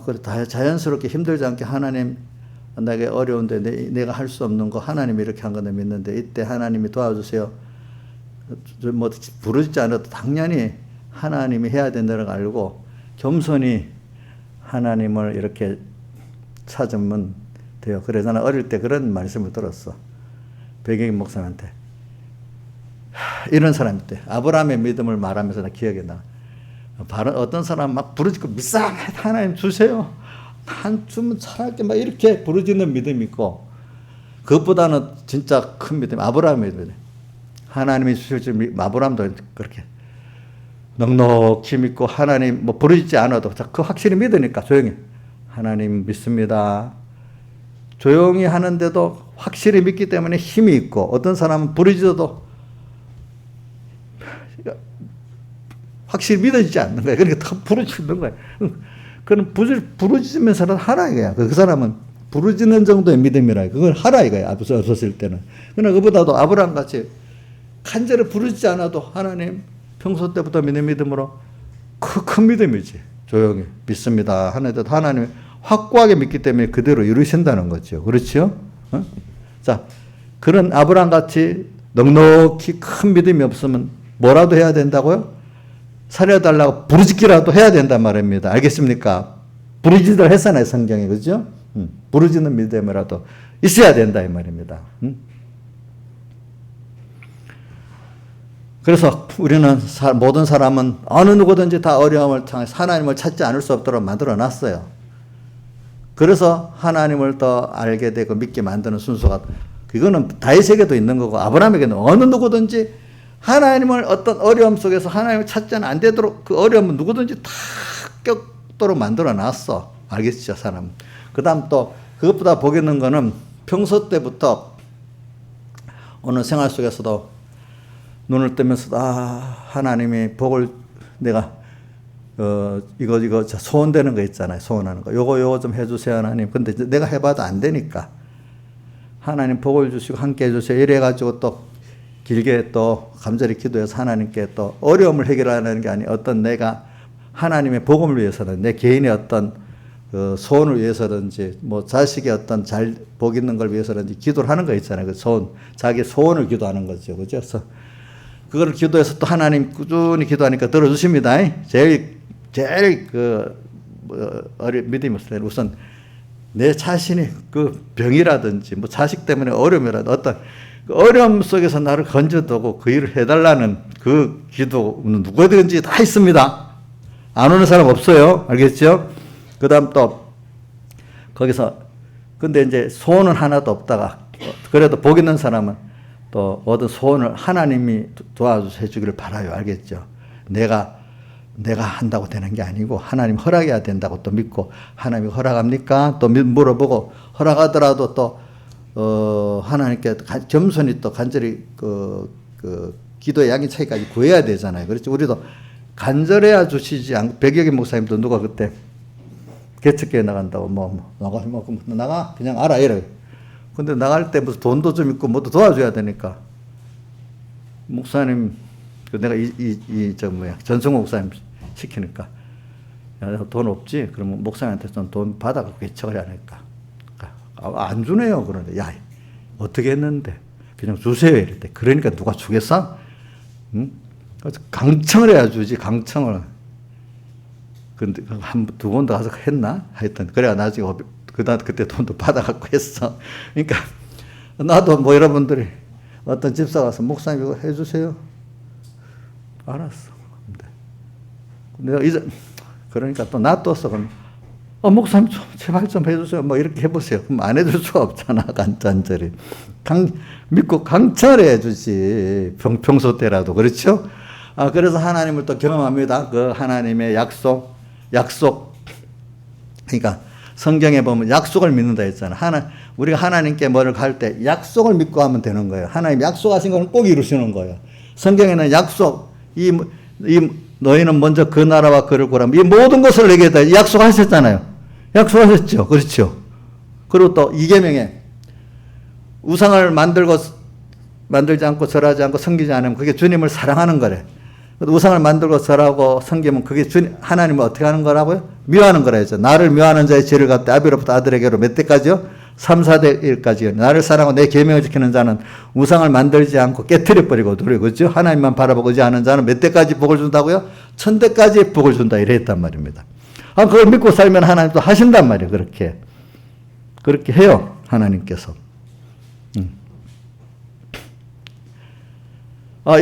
그래 다 자연스럽게 힘들지 않게 하나님 내게 어려운데 내가 할 수 없는 거 하나님이 이렇게 한 거는 믿는데 이때 하나님이 도와주세요. 뭐 부르지 않아도 당연히 하나님이 해야 된다는 걸 알고 겸손히 하나님을 이렇게 찾으면 돼요. 그래서 나는 어릴 때 그런 말씀을 들었어. 백영인 목사님한테. 이런 사람이 있대. 아브라함의 믿음을 말하면서 나 기억이 나. 어떤 사람 막 부르짖고 믿사옵나이다 하나님 주세요. 한 주면 살게 막 이렇게 부르짖는 믿음이 있고 그것보다는 진짜 큰 믿음 아브라함의 믿음. 하나님이 주실 줄 아브라함도 그렇게 넉넉히 믿고 하나님 뭐 부르짖지 않아도 그 확실히 믿으니까 조용히 하나님 믿습니다. 조용히 하는데도 확실히 믿기 때문에 힘이 있고 어떤 사람은 부르짖어도 확실히 믿어지지 않는 거예요. 그러니까 더 부르짖는 거예요. 그건 부르짖으면서는 하라 이거야. 그 사람은 부르짖는 정도의 믿음이라 그걸 하라 이거야. 없었을 때는. 그러나 그보다도 아브라함 같이 간절히 부르짖지 않아도 하나님 평소 때부터 믿음으로 큰 믿음이지. 조용히 믿습니다. 하는데도 하나님이 확고하게 믿기 때문에 그대로 이루신다는 거죠. 그렇죠? 자, 그런 아브라함 같이 넉넉히 큰 믿음이 없으면 뭐라도 해야 된다고요? 살려달라고 부르짖기라도 해야 된단 말입니다. 알겠습니까? 부르짖을 했잖아요, 성경에. 그죠? 부르짖는 믿음이라도 있어야 된다, 이 말입니다. 그래서 우리는 모든 사람은 어느 누구든지 다 어려움을 통해 하나님을 찾지 않을 수 없도록 만들어 놨어요. 그래서 하나님을 더 알게 되고 믿게 만드는 순서가 그거는 다윗에게도 있는 거고 아브라함에게는 어느 누구든지 하나님을 어떤 어려움 속에서 하나님을 찾지는 안 되도록 그 어려움은 누구든지 다 겪도록 만들어 놨어. 알겠죠, 사람. 그 다음 또 그것보다 복 있는 거는 평소 때부터 어느 생활 속에서도 눈을 뜨면서 하나님이 복을 내가 이거 소원되는 거 있잖아요. 소원하는 거. 요거 좀 해주세요, 하나님. 근데 내가 해봐도 안 되니까 하나님 복을 주시고 함께 해주세요. 이래가지고 또 길게 또 간절히 기도해서 하나님께 또 어려움을 해결하는 게 아니 어떤 내가 하나님의 복음을 위해서는 내 개인의 어떤 그 소원을 위해서든지 뭐 자식의 어떤 잘 복 있는 걸 위해서든지 기도를 하는 거 있잖아요. 그 소원, 자기 소원을 기도하는 거죠. 그죠? 그래서 그걸 기도해서 또 하나님 꾸준히 기도하니까 들어주십니다. 제일 믿음이 없을 때는 우선 내 자신이 그 병이라든지 뭐 자식 때문에 어려움이라든지 어떤 그 어려움 속에서 나를 건져두고 그 일을 해달라는 그 기도는 누구든지 다 있습니다. 안 오는 사람 없어요. 알겠죠? 그 다음 또 거기서 근데 이제 소원은 하나도 없다가 그래도 복 있는 사람은 또 얻은 소원을 하나님이 도와주셔 주기를 바라요. 알겠죠? 내가 한다고 되는 게 아니고 하나님 허락해야 된다고 또 믿고 하나님이 허락합니까? 또 물어보고 허락하더라도 또 하나님께 겸손히 또 간절히 기도의 양의 차이까지 구해야 되잖아요. 그렇죠? 우리도 간절해야 주시지 않고 백여기 목사님도 누가 그때 개척교회 나간다고 나가 그냥 알아 이래. 근데 나갈 때 무슨 돈도 좀 있고 뭐도 도와줘야 되니까 목사님 내가 전승호 목사님 시키니까 야, 돈 없지? 그러면 목사님한테 돈 받아갖고 개척을 하니까 안 주네요. 그러는데 야 어떻게 했는데 그냥 주세요 이랬대. 그러니까 누가 주겠어? 응? 강청을 해야 주지. 강청을. 근데 두 번도 가서 했나? 하여튼 그래야 나중에 그때 돈도 받아갖고 했어. 그러니까 나도 뭐 여러분들이 어떤 집사 가서 목사님 이거 해주세요. 알았어. 내가 이제 그러니까 또 놔뒀어. 그럼 목사님 좀 제발 좀 해주세요. 뭐 이렇게 해보세요. 그럼 안 해줄 수가 없잖아. 간절히 믿고 강철해 해주지. 평소 때라도 그렇죠? 그래서 하나님을 또 경험합니다. 그 하나님의 약속. 그러니까 성경에 보면 약속을 믿는다 했잖아요. 우리가 하나님께 뭐를 갈 때 약속을 믿고 하면 되는 거예요. 하나님 약속하신 거는 꼭 이루시는 거예요. 성경에는 약속, 너희는 먼저 그 나라와 그를 구하면 이 모든 것을 내게 다 약속하셨잖아요. 약속하셨죠. 그렇죠. 그리고 또 이계명에 우상을 만들지 않고 절하지 않고 섬기지 않으면 그게 주님을 사랑하는 거래. 우상을 만들고 절하고 섬기면 그게 하나님을 어떻게 하는 거라고요? 미워하는 거라 했죠. 나를 미워하는 자의 죄를 갚되 아비로부터 아들에게로 몇 대까지요? 3, 4대 1까지요. 나를 사랑하고 내 계명을 지키는 자는 우상을 만들지 않고 깨트려 버리고 누리고 그렇죠? 하나님만 바라보고 하는 자는 몇 대까지 복을 준다고요? 1000대까지 복을 준다 이래 했단 말입니다. 그걸 믿고 살면 하나님도 하신단 말이에요. 그렇게 해요. 하나님께서.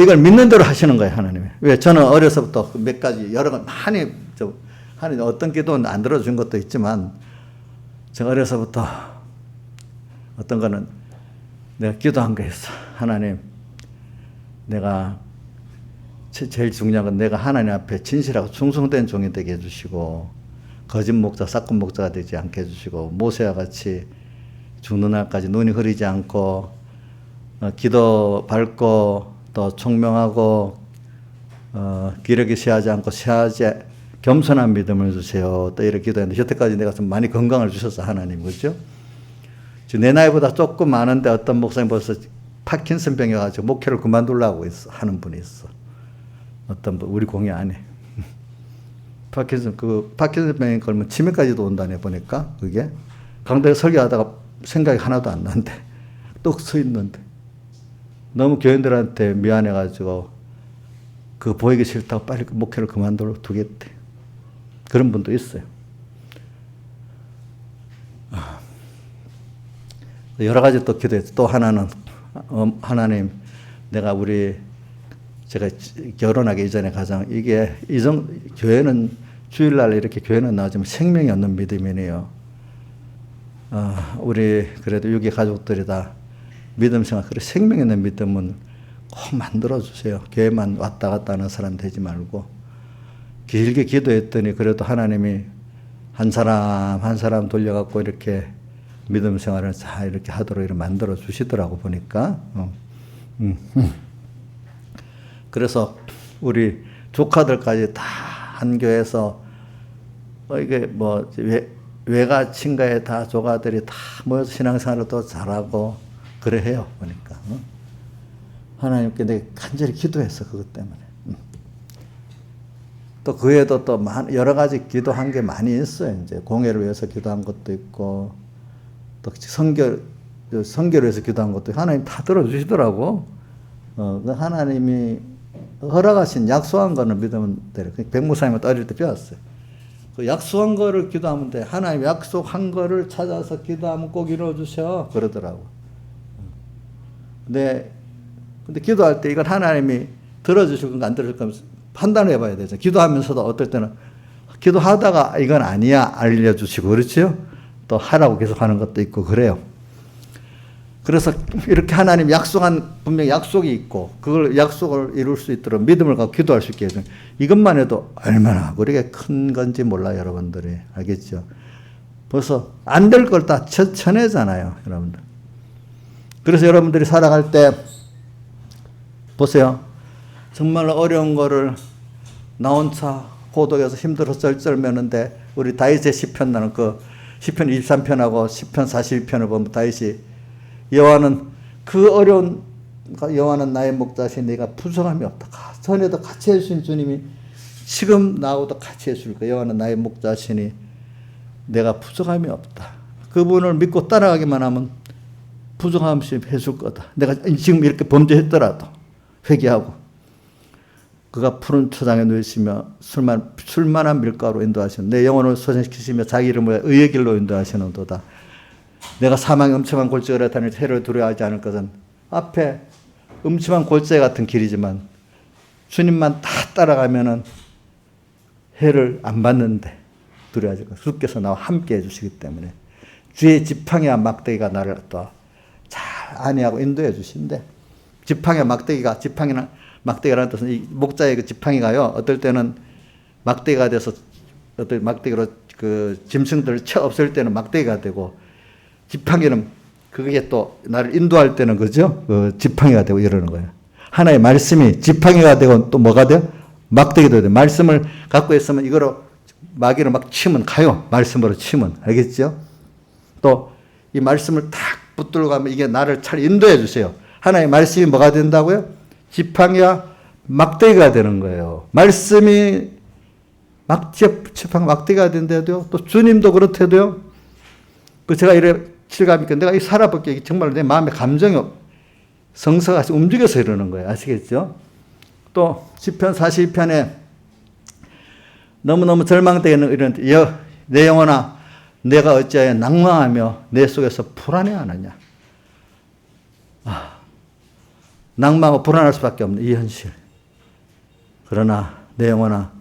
이걸 믿는 대로 하시는 거예요, 하나님이. 왜? 저는 어려서부터 몇 가지, 여러 번 하나님 어떤 기도는 안 들어준 것도 있지만, 제가 어려서부터 어떤 거는 내가 기도한 거 있어. 하나님, 내가 제일 중요한 건 내가 하나님 앞에 진실하고 충성된 종이 되게 해주시고, 거짓 목자, 싹군 목자가 되지 않게 해주시고, 모세와 같이 죽는 날까지 눈이 흐리지 않고, 기도 밝고, 또 총명하고 기력이 쇠하지 않고 겸손한 믿음을 주세요. 또 이렇게 기도했는데 여태까지 내가 좀 많이 건강을 주셨어 하나님. 그렇죠? 내 나이보다 조금 많은데 어떤 목사님 벌써 파킨슨 병이 와가지고 목회를 그만두려고 하는 분이 있어. 어떤 분 우리 공회 안에 파킨슨 병에 걸면 치매까지도 온다네 보니까 그게 강대에 설교하다가 생각이 하나도 안 나는데 또 서 있는데. 너무 교인들한테 미안해가지고 그 보이기 싫다고 빨리 목회를 그만두겠대. 그런 분도 있어요. 여러 가지 또 기도했죠. 또 하나는 하나님 내가 제가 결혼하기 이전에 가장 이게 교회는 주일날 이렇게 교회는 나오지만 생명이 없는 믿음이네요. 우리 그래도 유기 가족들이 다 믿음 생활, 그래 생명 있는 믿음은 꼭 만들어주세요. 교회만 왔다 갔다 하는 사람 되지 말고. 길게 기도했더니 그래도 하나님이 한 사람 한 사람 돌려갖고 이렇게 믿음 생활을 잘 이렇게 하도록 이렇게 만들어 주시더라고 보니까. 그래서 우리 조카들까지 다 한 교회에서 이게 뭐 외가 친가에 다 조카들이 다 모여서 신앙생활을 또 잘하고 그래 해요 보니까. 하나님께 내가 간절히 기도했어 그것 때문에. 또 그 외에도 또 여러 가지 기도한 게 많이 있어요. 이제 공예를 위해서 기도한 것도 있고 또 선교를 위해서 기도한 것도 하나님 다 들어주시더라고. 하나님이 허락하신 약속한 거는 믿으면 돼요. 백무사님한테 어릴 때 배웠어요. 그 약속한 거를 기도하면 돼. 하나님 약속한 거를 찾아서 기도하면 꼭 이루어주셔 그러더라고. 근데 기도할 때 이건 하나님이 들어주실 건가 안 들어줄 건가 판단을 해봐야 되죠. 기도하면서도 어떨 때는 기도하다가 이건 아니야 알려주시고 그렇죠? 또 하라고 계속 하는 것도 있고 그래요. 그래서 이렇게 하나님 분명히 약속이 있고 그걸 약속을 이룰 수 있도록 믿음을 갖고 기도할 수 있게 해서 이것만 해도 얼마나 우리가 큰 건지 몰라요 여러분들이. 알겠죠? 벌써 안 될 걸 다 쳐내잖아요 여러분들. 그래서 여러분들이 살아갈 때 보세요. 정말 어려운 거를 나 혼자 고독해서 힘들어서 쩔쩔매는데 우리 다윗의 시편 나는 그 시편 23편하고 시편 42편을 보면 다윗이 여호와는 나의 목자시니 내가 부족함이 없다. 전에도 같이 해주신 주님이 지금 나하고도 같이 해줄 거야. 여호와는 나의 목자시니 내가 부족함이 없다. 그분을 믿고 따라가기만 하면 부족함 없이 해줄 거다. 내가 지금 이렇게 범죄했더라도 회개하고 그가 푸른 초장에 누이시며 술만한 밀가루 인도하시는 내 영혼을 소생시키시며 자기 이름을 의의 길로 인도하시는도다. 내가 사망의 음침한 골짜기를 다닐 해를 두려워하지 않을 것은 앞에 음침한 골짜기 같은 길이지만 주님만 다 따라가면은 해를 안 받는데 두려워하지 않을 것. 주께서 나와 함께 해주시기 때문에 주의 지팡이와 막대기가 나를 또 잘 안위하고 인도해 주신대. 지팡이와 막대기라는 뜻은 이 목자의 그 지팡이가요. 어떨 때는 막대기가 돼서 어떤 막대기로 그 짐승들을 쳐 없앨 때는 막대기가 되고, 지팡이는 그게 또 나를 인도할 때는 그죠? 그 지팡이가 되고 이러는 거예요. 하나의 말씀이 지팡이가 되고 또 뭐가 돼요? 막대기도 돼요. 말씀을 갖고 있으면 이거로 마귀를 막 치면 가요. 말씀으로 치면. 알겠죠? 또 이 말씀을 탁 붙들고 가면 이게 나를 잘 인도해 주세요. 하나의 말씀이 뭐가 된다고요? 지팡이와 막대기가 되는 거예요. 말씀이 지팡이 막대기가 된대도요. 또 주님도 그렇대도요. 그 제가 이래 실감있게 내가 이 살아볼게 정말 내 마음의 감정이 성서가 움직여서 이러는 거예요. 아시겠죠? 또 시편 42편에 너무너무 절망되는 이런 내 영혼아 내가 어찌하여 낭망하며 내 속에서 불안해하느냐. 낭망하고 불안할 수밖에 없는 이 현실. 그러나 내 영혼아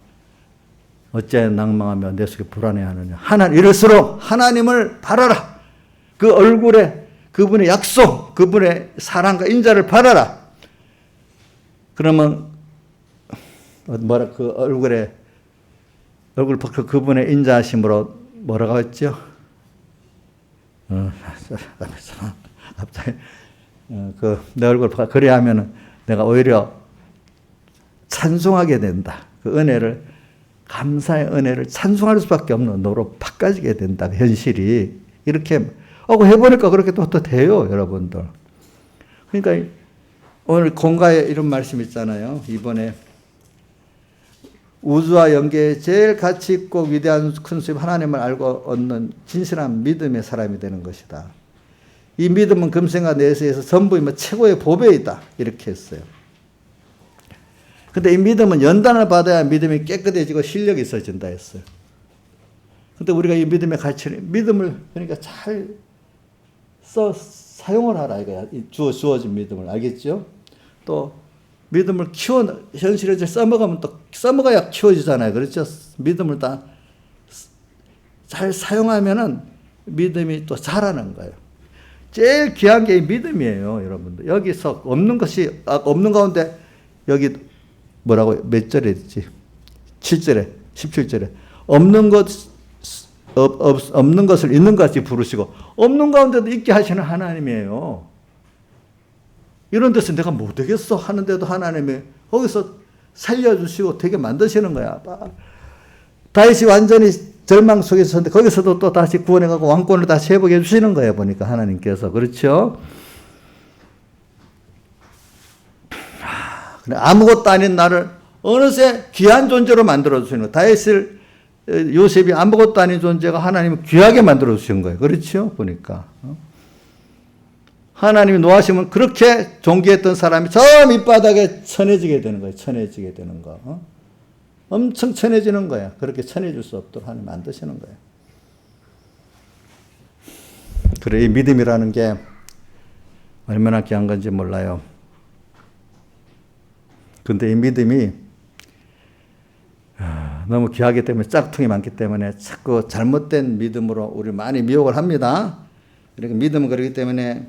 어찌하여 낭망하며 내 속에 불안해하느냐. 이럴수록 하나님을 바라라. 그 얼굴에 그분의 약속, 그분의 사랑과 인자를 바라라. 그러면 그 얼굴 그분의 인자하심으로 뭐라고 했죠? 내 얼굴 그래야 하면은 내가 오히려 찬송하게 된다. 그 은혜를 감사의 은혜를 찬송할 수밖에 없는 너로 바꿔지게 된다. 그 현실이 이렇게 해보니까 그렇게 또 돼요, 여러분들. 그러니까 오늘 공가에 이런 말씀 있잖아요. 이번에 우주와 영계에 제일 가치 있고 위대한 큰 수입 하나님을 알고 얻는 진실한 믿음의 사람이 되는 것이다. 이 믿음은 금생과 내세에서 전부 최고의 보배이다. 이렇게 했어요. 근데 이 믿음은 연단을 받아야 믿음이 깨끗해지고 실력이 있어진다 했어요. 근데 우리가 이 믿음의 가치를, 믿음을 그러니까 잘 사용을 하라 이거야. 주어진 믿음을. 알겠죠? 또 믿음을 현실에 써먹으면 또 써먹어야 키워지잖아요. 그렇죠? 믿음을 다 잘 사용하면은 믿음이 또 자라는 거예요. 제일 귀한 게 믿음이에요, 여러분들. 여기서 없는 가운데 여기 뭐라고 몇 절에 있지? 7절에, 17절에 없는 것을 있는 것 같이 부르시고 없는 가운데도 있게 하시는 하나님이에요. 이런 데서 내가 못되겠어 하는데도 하나님이 거기서 살려주시고 되게 만드시는 거야. 다윗이 완전히 절망 속에 있었는데 거기서도 또 다시 구원해가고 왕권을 다시 회복해 주시는 거예요. 보니까 하나님께서. 그렇죠? 아무것도 아닌 나를 어느새 귀한 존재로 만들어주시는 거예요. 다윗을 요셉이 아무것도 아닌 존재가 하나님을 귀하게 만들어주신 거예요. 그렇죠? 보니까. 하나님이 노하시면 그렇게 존귀했던 사람이 저 밑바닥에 천해지게 되는 거예요. 천해지게 되는 거. 엄청 천해지는 거야. 그렇게 천해질 수 없도록 하나님 만드시는 거예요. 그래, 이 믿음이라는 게 얼마나 귀한 건지 몰라요. 근데 이 믿음이 너무 귀하기 때문에 짝퉁이 많기 때문에 자꾸 잘못된 믿음으로 우리 많이 미혹을 합니다. 그러니까 믿음은 그렇기 때문에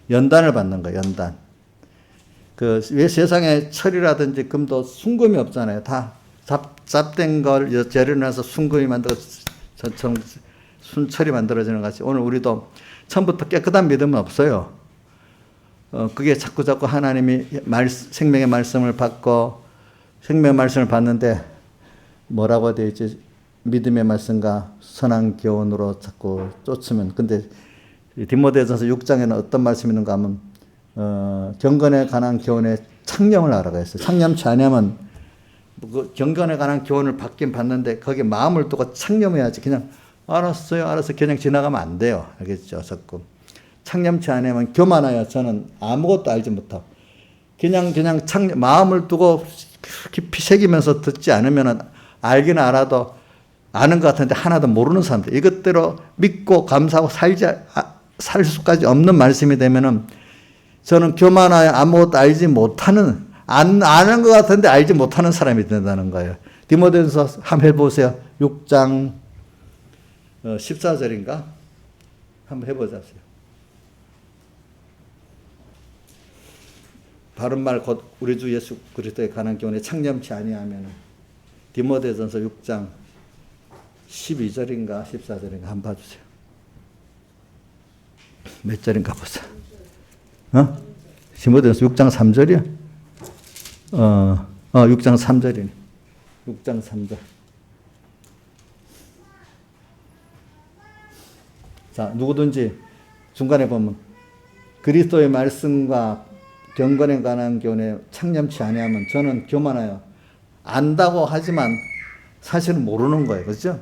연단을 받는 거예요. 연단. 왜 세상에 철이라든지 금도 순금이 없잖아요. 다 잡된 걸 재련해서 순금이 순철이 만들어지는 것 같이 오늘 우리도 처음부터 깨끗한 믿음은 없어요. 그게 자꾸 하나님이 생명의 말씀을 받고 생명의 말씀을 받는데 뭐라고 되어 있지? 믿음의 말씀과 선한 교훈으로 자꾸 쫓으면. 근데 디모데전서 6장에는 어떤 말씀이 있는가 하면 경건에 관한 교훈에 창념을 하라고 했어요. 창념치 않으면 그 경건에 관한 교훈을 받긴 받는데 거기에 마음을 두고 창념해야지. 그냥 알았어요. 그냥 지나가면 안 돼요. 알겠죠? 자꾸 창념치 않으면 교만하여 저는 아무것도 알지 못하고 그냥 마음을 두고 깊이 새기면서 듣지 않으면 알기는 알아도 아는 것 같은데 하나도 모르는 사람들, 이것대로 믿고 감사하고 살 수까지 없는 말씀이 되면은 저는 교만하여 아무것도 알지 못하는, 아는 것 같은데 알지 못하는 사람이 된다는 거예요. 디모데전서 한번 해보세요. 6장 14절인가? 한번 해보자세요. 바른 말 곧 우리 주 예수 그리스도에 관한 교훈에 창념치 아니하면 디모데전서 6장 12절인가 14절인가 한번 봐주세요. 몇 절인가 보자. 디모데전서 6장 3절이야? 6장 3절이네. 6장 3절. 자, 누구든지 중간에 보면 그리스도의 말씀과 경건에 관한 교훈에 창념치 아니하면 저는 교만하여 안다고 하지만 사실은 모르는 거예요. 그렇죠?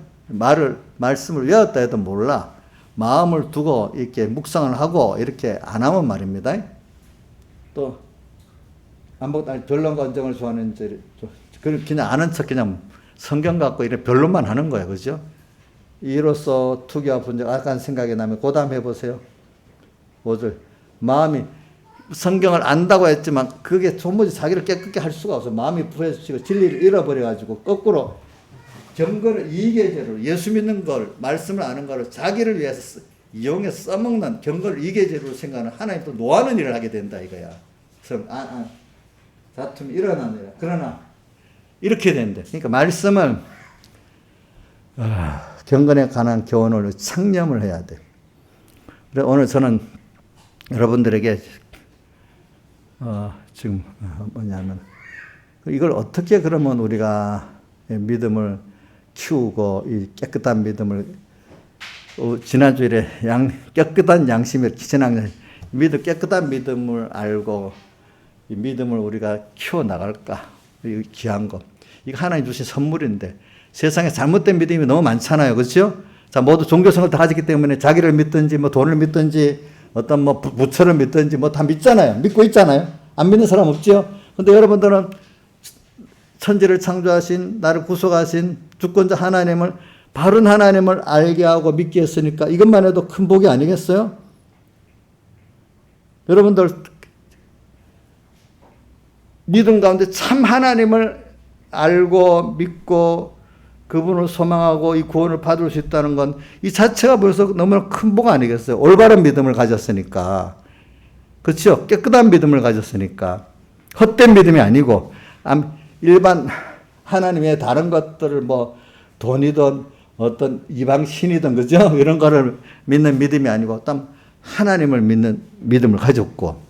말씀을 외웠다 해도 몰라. 마음을 두고 이렇게 묵상을 하고 이렇게 안 하면 말입니다. 또 변론과 언쟁을 좋아하는 그냥 아는 척 그냥 성경 갖고 이렇게 변론만 하는 거예요. 그죠? 이로써 투기와 분쟁 악한 생각이 나면 고담해 보세요. 5절. 마음이 성경을 안다고 했지만 그게 도무지 자기를 깨끗게 할 수가 없어. 마음이 부해지고 진리를 잃어버려가지고 거꾸로 경건을 이계제로 예수 믿는 걸 말씀을 아는 거를 자기를 위해서 이용해 써먹는 경건을 이계제로 생각하는 하나님 또 노하는 일을 하게 된다 이거야. 다툼이 일어나느라. 그러나 이렇게 된대. 그러니까 말씀을 경건에 관한 교훈을 창념을 해야 돼. 그래서 오늘 저는 여러분들에게 지금 뭐냐면 이걸 어떻게 그러면 우리가 믿음을 키우고 이 깨끗한 믿음을 지난주일에 깨끗한 양심을 깨끗한 믿음을 알고 이 믿음을 우리가 키워 나갈까? 이 귀한 거. 이거 하나님 주신 선물인데 세상에 잘못된 믿음이 너무 많잖아요. 그렇죠? 자, 모두 종교성을 다 가지기 때문에 자기를 믿든지 뭐 돈을 믿든지 어떤 뭐 부처를 믿든지 뭐 다 믿잖아요. 믿고 있잖아요. 안 믿는 사람 없죠? 근데 여러분들은 천지를 창조하신 나를 구속하신 주권자 하나님을 바른 하나님을 알게 하고 믿게 했으니까 이것만 해도 큰 복이 아니겠어요? 여러분들 믿음 가운데 참 하나님을 알고 믿고 그분을 소망하고 이 구원을 받을 수 있다는 건 이 자체가 벌써 너무나 큰 복 아니겠어요? 올바른 믿음을 가졌으니까. 그렇죠? 깨끗한 믿음을 가졌으니까. 헛된 믿음이 아니고 일반 하나님의 다른 것들을 뭐 돈이든 어떤 이방 신이든 그죠? 이런 거를 믿는 믿음이 아니고 또 하나님을 믿는 믿음을 가졌고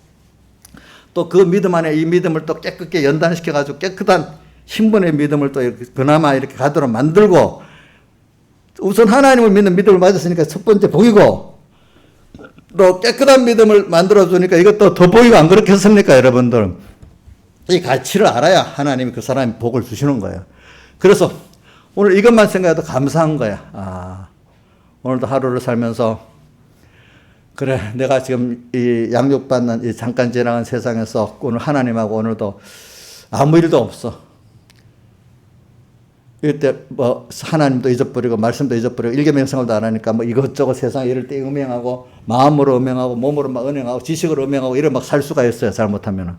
또 그 믿음 안에 이 믿음을 또 깨끗게 연단시켜 가지고 깨끗한 신분의 믿음을 또 이렇게 그나마 이렇게 가도록 만들고 우선 하나님을 믿는 믿음을 맞았으니까 첫 번째 복이고 또 깨끗한 믿음을 만들어 주니까 이것도 더 복이고 안 그렇겠습니까 여러분들? 이 가치를 알아야 하나님이 그 사람에 복을 주시는 거예요. 그래서 오늘 이것만 생각해도 감사한 거야. 오늘도 하루를 살면서 그래 내가 지금 이 양육받는 이 잠깐 지나간 세상에서 오늘 하나님하고 오늘도 아무 일도 없어. 이때 뭐 하나님도 잊어버리고 말씀도 잊어버리고 일계명상도 안 하니까 뭐 이것저것 세상 이럴 때 음행하고 마음으로 음행하고 몸으로 막 은행하고 지식으로 음행하고 이래 막 살 수가 있어요. 잘못하면은.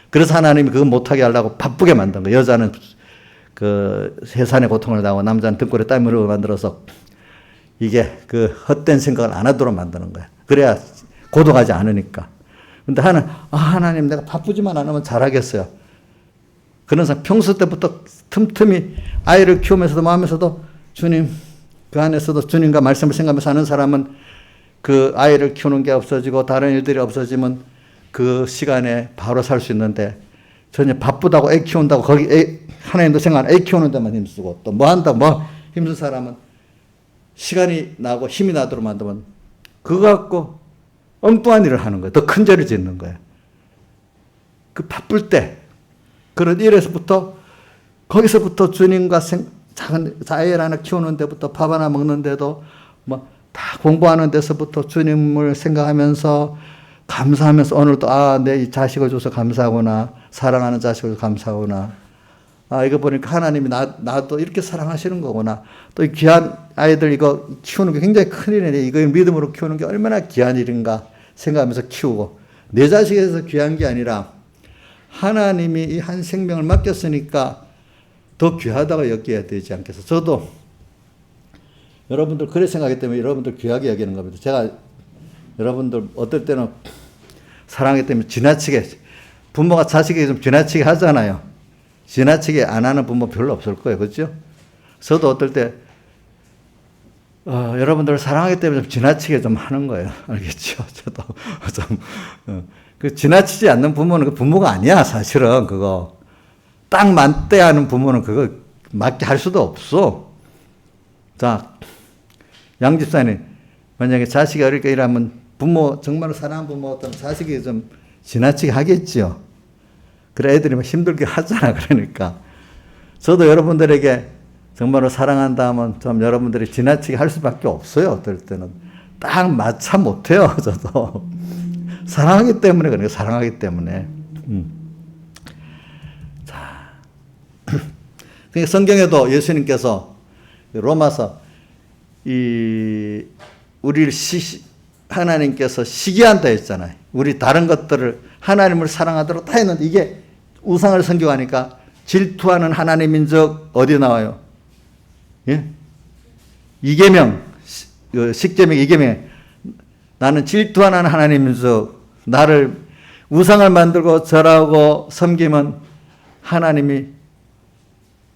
그래서 하나님이 그거 못하게 하려고 바쁘게 만든 거예요. 여자는 그 세상의 고통을 당하고 남자는 등골에 땀을 만들어서 이게 그 헛된 생각을 안 하도록 만드는 거야. 그래야 고독하지 않으니까. 근데 하나님 내가 바쁘지만 않으면 잘하겠어요. 그런 사람 평소 때부터 틈틈이 아이를 키우면서도 마음에서도 주님 그 안에서도 주님과 말씀을 생각하면서 사는 사람은 그 아이를 키우는 게 없어지고 다른 일들이 없어지면 그 시간에 바로 살 수 있는데 전혀 바쁘다고 애 키운다고 거기 하나님도 생각 애 키우는 데만 힘쓰고 또 뭐 한다고 뭐 힘든 사람은 시간이 나고 힘이 나도록 만들면 그거 갖고 엉뚱한 일을 하는 거예요. 더 큰 죄를 짓는 거예요. 그 바쁠 때 그런 일에서부터 거기서부터 주님과 작은 아이를 하나 키우는 데부터 밥 하나 먹는데도 뭐 다 공부하는 데서부터 주님을 생각하면서 감사하면서 오늘도 내 자식을 줘서 감사하구나. 사랑하는 자식을 줘서 감사하구나. 이거 보니까 하나님이 나도 이렇게 사랑하시는 거구나. 또 이 귀한 아이들 이거 키우는 게 굉장히 큰 일이네. 이거 믿음으로 키우는 게 얼마나 귀한 일인가 생각하면서 키우고 내 자식에서 귀한 게 아니라 하나님이 이 한 생명을 맡겼으니까 더 귀하다고 여겨야 되지 않겠어. 저도 여러분들 그래 생각하기 때문에 여러분들 귀하게 여기는 겁니다. 제가 여러분들 어떨 때는 사랑하기 때문에 지나치게 부모가 자식에게 좀 지나치게 하잖아요. 지나치게 안 하는 부모 별로 없을 거예요. 그렇죠? 저도 어떨 때 여러분들 사랑하기 때문에 좀 지나치게 좀 하는 거예요. 알겠죠? 저도 좀, 그 지나치지 않는 부모는 그 부모가 아니야, 사실은 그거. 딱 맞대 하는 부모는 그거 맞게 할 수도 없어. 자, 양 집사님, 만약에 자식이 어릴 때 일하면 부모, 정말 사랑하는 부모 어떤 자식이 좀 지나치게 하겠지요. 그래, 애들이 막 힘들게 하잖아, 그러니까. 저도 여러분들에게 정말로 사랑한다 하면 좀 여러분들이 지나치게 할 수밖에 없어요. 어떨 때는. 딱 맞춰 못해요. 저도. 사랑하기 때문에 그래요. 사랑하기 때문에. 자. 그러니까 성경에도 예수님께서 로마서 우리를 하나님께서 시기한다 했잖아요. 우리 다른 것들을 하나님을 사랑하도록 다 했는데 이게 우상을 섬기하니까 질투하는 하나님인 적 어디 나와요? 예? 이계명, 십계명 이계명. 나는 질투하는 하나님인 적 나를 우상을 만들고 절하고 섬기면 하나님이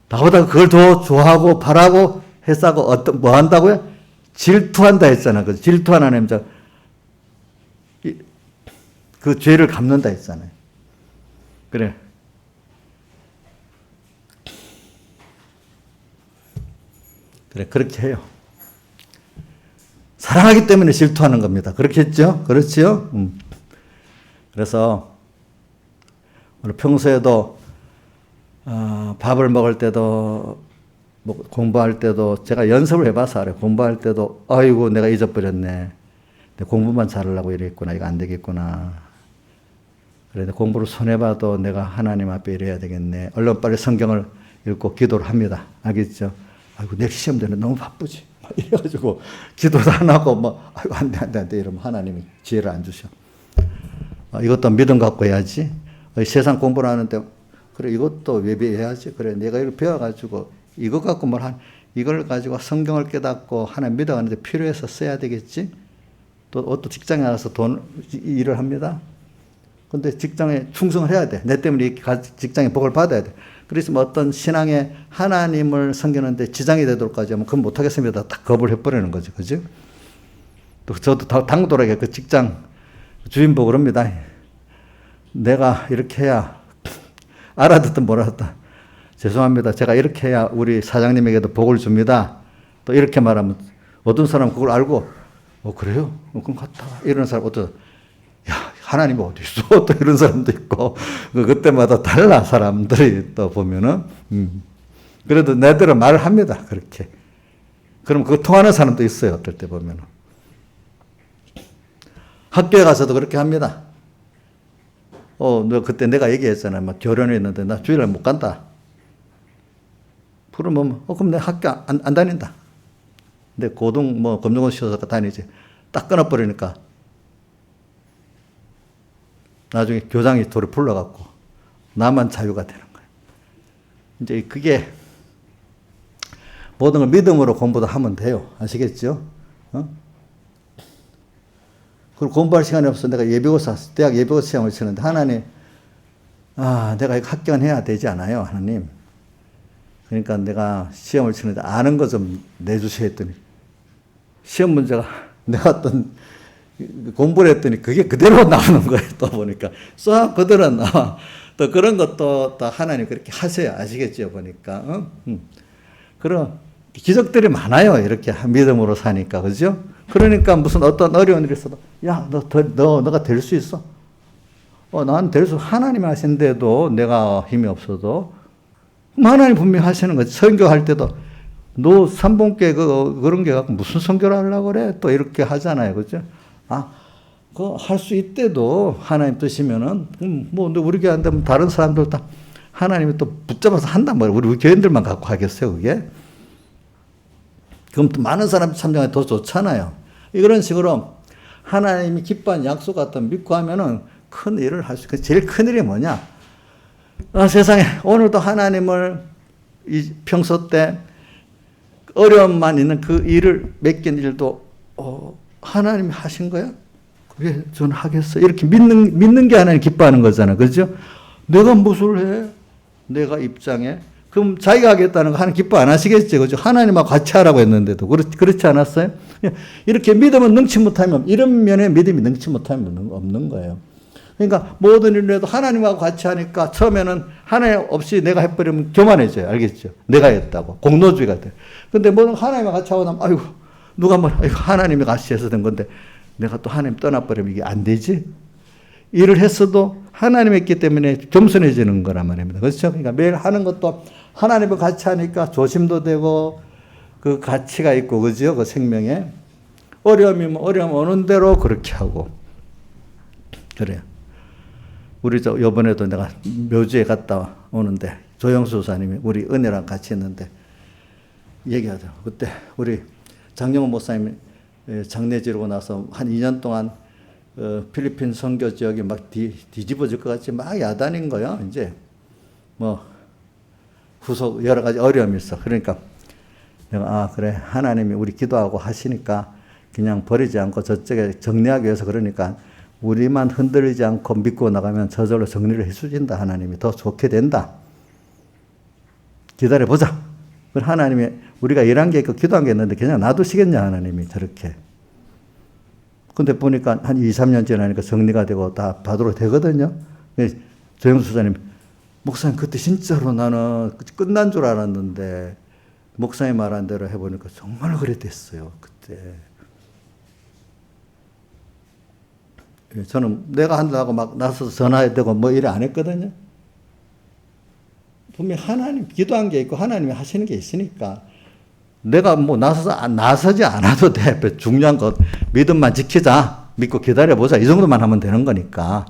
나보다 그걸 더 좋아하고 바라고 했다고 뭐 한다고요? 질투한다 했잖아. 그 질투하는 하나님 적 그 죄를 갚는다 했잖아요. 그래. 그래, 그렇게 해요. 사랑하기 때문에 질투하는 겁니다. 그렇게 했죠? 그렇지요? 그래서, 오늘 평소에도, 밥을 먹을 때도, 공부할 때도, 제가 연습을 해봐서 알아요. 공부할 때도, 아이고, 내가 잊어버렸네. 공부만 잘하려고 이랬구나. 이거 안 되겠구나. 그래서 공부를 손해봐도 내가 하나님 앞에 이래야 되겠네. 얼른 빨리 성경을 읽고 기도를 합니다. 알겠죠? 아이고, 내일 시험 되는데 너무 바쁘지. 막 이래가지고, 기도도 안 하고, 아이고, 안 돼. 이러면 하나님이 지혜를 안 주셔. 이것도 믿음 갖고 해야지. 세상 공부를 하는데, 그래, 이것도 예배해야지. 그래, 내가 이걸 배워가지고, 이거 갖고 이걸 가지고 성경을 깨닫고 하나님 믿어가는데 필요해서 써야 되겠지. 또 직장에 나가서 일을 합니다. 근데 직장에 충성을 해야 돼. 내 때문에 직장에 복을 받아야 돼. 그래서 어떤 신앙에 하나님을 섬기는데 지장이 되도록까지 하면 그건 못하겠습니다. 딱 겁을 해버리는 거죠. 그죠? 또 저도 당돌하게 그 직장 주인보고 그럽니다. 내가 이렇게 해야 알아듣든 몰아듣든 죄송합니다. 제가 이렇게 해야 우리 사장님에게도 복을 줍니다. 또 이렇게 말하면 어떤 사람은 그걸 알고 그래요? 그럼 갔다. 이런 사람 야, 하나님 어디 있어? 또 이런 사람도 있고, 그때마다 달라, 사람들이 또 보면은. 그래도 내대로 말을 합니다, 그렇게. 그럼 그거 통하는 사람도 있어요, 어떨 때 보면은. 학교에 가서도 그렇게 합니다. 너 그때 내가 얘기했잖아. 막 결혼했는데 나 주일날 못 간다. 그러면, 그럼 내 학교 안 다닌다. 근데 검정고시 시켜서 다니지. 딱 끊어버리니까. 나중에 교장이 돌을 불러갖고 나만 자유가 되는 거예요. 이제 그게 모든 걸 믿음으로 공부도 하면 돼요. 아시겠죠? 그리고 공부할 시간이 없어. 내가 대학 예비고사 시험을 치는데 하나님, 내가 이거 합격해야 되지 않아요, 하나님. 그러니까 내가 시험을 치는데 아는 거 좀 내주셔야 했더니 시험 문제가 내가 어떤 공부를 했더니 그게 그대로 나오는 거예요. 또 보니까 쏙 그대로 나와. 또 그런 것도 또 하나님 그렇게 하세요. 아시겠죠? 보니까. 그런 기적들이 많아요. 이렇게 믿음으로 사니까. 그죠? 그러니까 무슨 어떤 어려운 일이 있어도 야, 너가 될 수 있어. 난 될 수, 하나님이 하신데도 내가 힘이 없어도 하나님 분명히 하시는 거지. 선교할 때도 너 삼봉계 그런 게 갖고 무슨 선교를 하려고 그래? 또 이렇게 하잖아요. 그죠? 그거 할 수 있대도 하나님 뜻이면은, 우리 교회 안 되면 다른 사람들 다 하나님이 또 붙잡아서 한단 말이에요. 우리 교인들만 갖고 하겠어요, 그게? 그럼 또 많은 사람이 참여하면 더 좋잖아요. 이런 식으로 하나님이 기뻐한 약속 같은 믿고 하면은 큰 일을 할 수 있고, 제일 큰 일이 뭐냐? 세상에, 오늘도 하나님을 평소 때 어려움만 있는 그 일을 맡긴 일도, 하나님이 하신 거야? 그래, 저는 하겠어. 이렇게 믿는 게 하나님 기뻐하는 거잖아. 그죠? 내가 무엇을 해? 내가 입장에 그럼 자기가 하겠다는 거 하나님 기뻐 안 하시겠죠. 그죠? 하나님하고 같이 하라고 했는데도. 그렇지 않았어요? 이렇게 믿음은 능치 못하면, 이런 면에 믿음이 능치 못하면 없는 거예요. 그러니까 모든 일을 해도 하나님하고 같이 하니까 처음에는 하나님 없이 내가 해버리면 교만해져요. 알겠죠? 내가 했다고. 공로주의가 돼. 근데 모든 하나님하고 같이 하고 나면, 아이고, 누가 뭐, 아이고, 하나님이 같이 해서 된 건데 내가 또 하나님 떠나버리면 이게 안 되지? 일을 했어도 하나님이 있기 때문에 겸손해지는 거란 말입니다. 그렇죠? 그러니까 매일 하는 것도 하나님과 같이 하니까 조심도 되고 그 가치가 있고, 그죠? 그 생명에. 어려움 오는 대로 그렇게 하고. 그래요. 우리 요번에도 내가 묘지에 갔다 오는데 조영수 사님이 우리 은혜랑 같이 있는데 얘기하죠. 그때 우리 장영훈 목사님이 장례 지르고 나서 한 2년 동안 필리핀 선교 지역이 막 뒤집어질 것 같이 막 야단인 거야. 이제 뭐 후속 여러 가지 어려움이 있어. 그러니까 내가 그래, 하나님이 우리 기도하고 하시니까 그냥 버리지 않고 저쪽에 정리하기 위해서 그러니까 우리만 흔들리지 않고 믿고 나가면 저절로 정리를 해주신다. 하나님이 더 좋게 된다. 기다려보자. 하나님이 우리가 일한 게 있고 기도한 게 있는데 그냥 놔두시겠냐, 하나님이 저렇게. 근데 보니까 한 2, 3년 지나니까 정리가 되고 다 받으러 되거든요. 조영수 수사님, 목사님 그때 진짜로 나는 끝난 줄 알았는데 목사님 말한 대로 해보니까 정말 그래 됐어요. 그때. 저는 내가 한다고 막 나서서 전화해야 되고 뭐 이래 안 했거든요. 분명히 하나님 기도한 게 있고 하나님이 하시는 게 있으니까 내가 뭐 나서지 않아도 돼. 중요한 것 믿음만 지키자. 믿고 기다려보자. 이 정도만 하면 되는 거니까.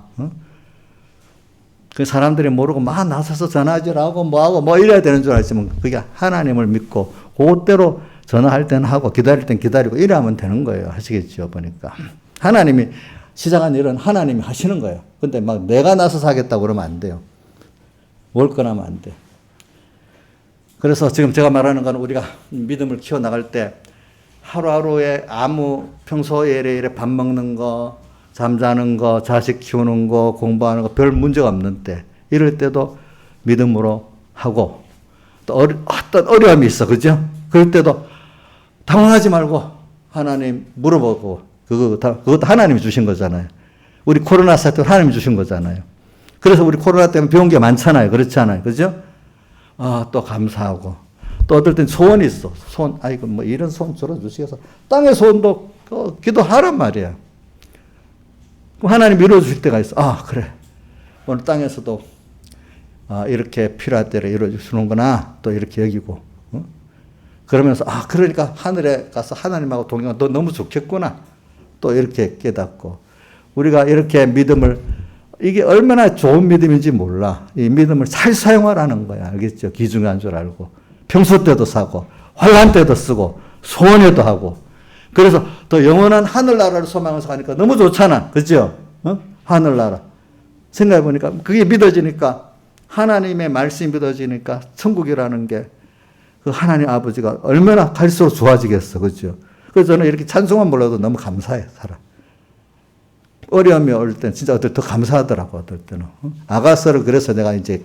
그 사람들이 모르고 막 나서서 전화하지라고 뭐하고 뭐 이래야 되는 줄 알지만 그게 하나님을 믿고 그대로 전화할 때는 하고 기다릴 땐 기다리고 이래 하면 되는 거예요. 하시겠죠. 보니까. 하나님이 시작한 일은 하나님이 하시는 거예요. 근데 막 내가 나서서 하겠다고 그러면 안 돼요. 월권하면 안 돼. 그래서 지금 제가 말하는 건 우리가 믿음을 키워나갈 때 하루하루에 아무 평소에 이래 밥 먹는 거, 잠자는 거, 자식 키우는 거, 공부하는 거 별 문제가 없는 때 이럴 때도 믿음으로 하고 또 어떤 어려움이 있어. 그죠? 그럴 때도 당황하지 말고 하나님 물어보고 그것도 하나님이 주신 거잖아요. 우리 코로나 사태 하나님이 주신 거잖아요. 그래서 우리 코로나 때문에 배운 게 많잖아요. 그렇지 않아요? 그죠? 또 감사하고. 또 어떨 땐 소원이 있어. 소원, 아이고, 뭐 이런 소원 들어주시겠어. 땅의 소원도 기도하란 말이야. 하나님 이루어주실 때가 있어. 그래. 오늘 땅에서도 이렇게 필요할 때를 이루어주시는구나. 또 이렇게 여기고. 그러면서, 그러니까 하늘에 가서 하나님하고 동행하면 너 너무 좋겠구나. 또 이렇게 깨닫고. 우리가 이렇게 믿음을 이게 얼마나 좋은 믿음인지 몰라. 이 믿음을 잘 사용하라는 거야. 알겠죠? 귀중한 줄 알고. 평소 때도 사고, 환난 때도 쓰고, 소원에도 하고. 그래서 더 영원한 하늘나라를 소망해서 가니까 너무 좋잖아. 그죠? 하늘나라. 생각해보니까 그게 믿어지니까 하나님의 말씀이 믿어지니까 천국이라는 게 그 하나님 아버지가 얼마나 갈수록 좋아지겠어. 그죠? 그래서 저는 이렇게 찬송만 불러도 너무 감사해, 살아. 어려움이 올 때는 진짜 어떨 때 더 감사하더라고, 어떨 때는. 아가서를 그래서 내가 이제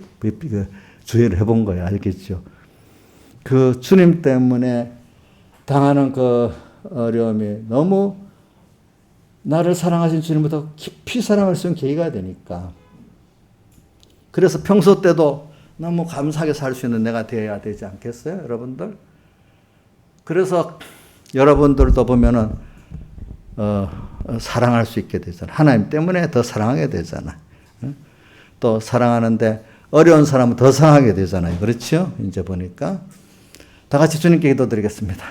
주의를 해본 거예요. 알겠죠? 그 주님 때문에 당하는 그 어려움이 너무 나를 사랑하신 주님을 더 깊이 사랑할 수 있는 계기가 되니까. 그래서 평소 때도 너무 감사하게 살 수 있는 내가 되어야 되지 않겠어요, 여러분들? 그래서 여러분들도 보면은 사랑할 수 있게 되잖아. 하나님 때문에 더 사랑하게 되잖아. 또 사랑하는데 어려운 사람은 더 사랑하게 되잖아요. 그렇죠? 이제 보니까. 다 같이 주님께 기도드리겠습니다.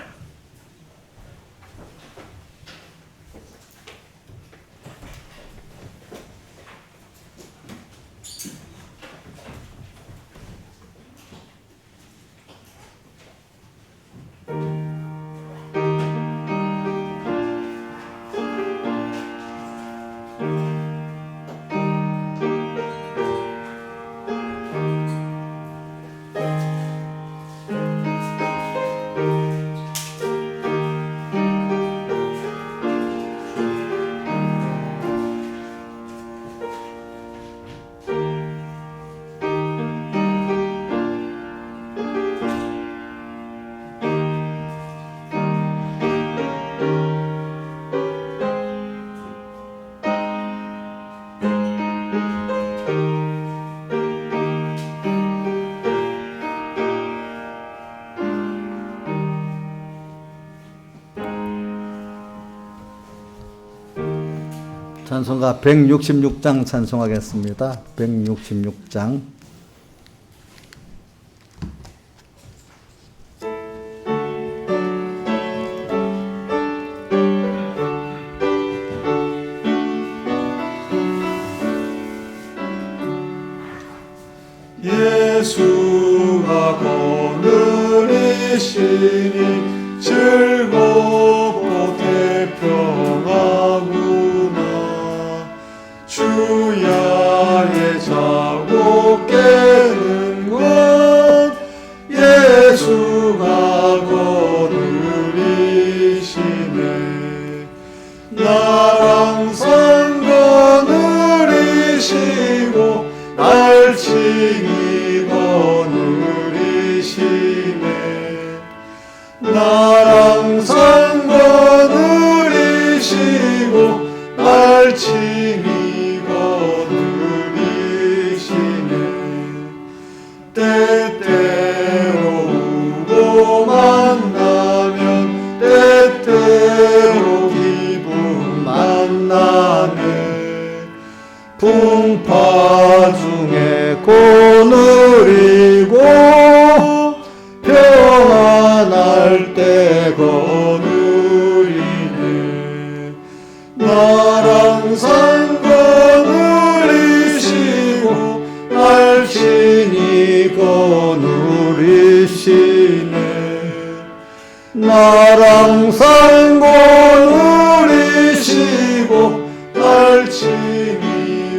찬송가 166장 찬송하겠습니다. 166장. 예수가 거느리시니 즐겁고 태평하구나. 주야의 자고 깨는 것 예수가 거느리시네. 나랑 산 거느리시고 날치기 거느리시네. 나랑 산 거느리시고 날치기 거느리시네. 때때로 우고 만나면 때때로 기분 만나네. 풍파 중에 거느리고 평안할 때 거느리네. 나랑 산 거느리시고 날치니 거느리시네. 나랑 산 거느리시고 날치니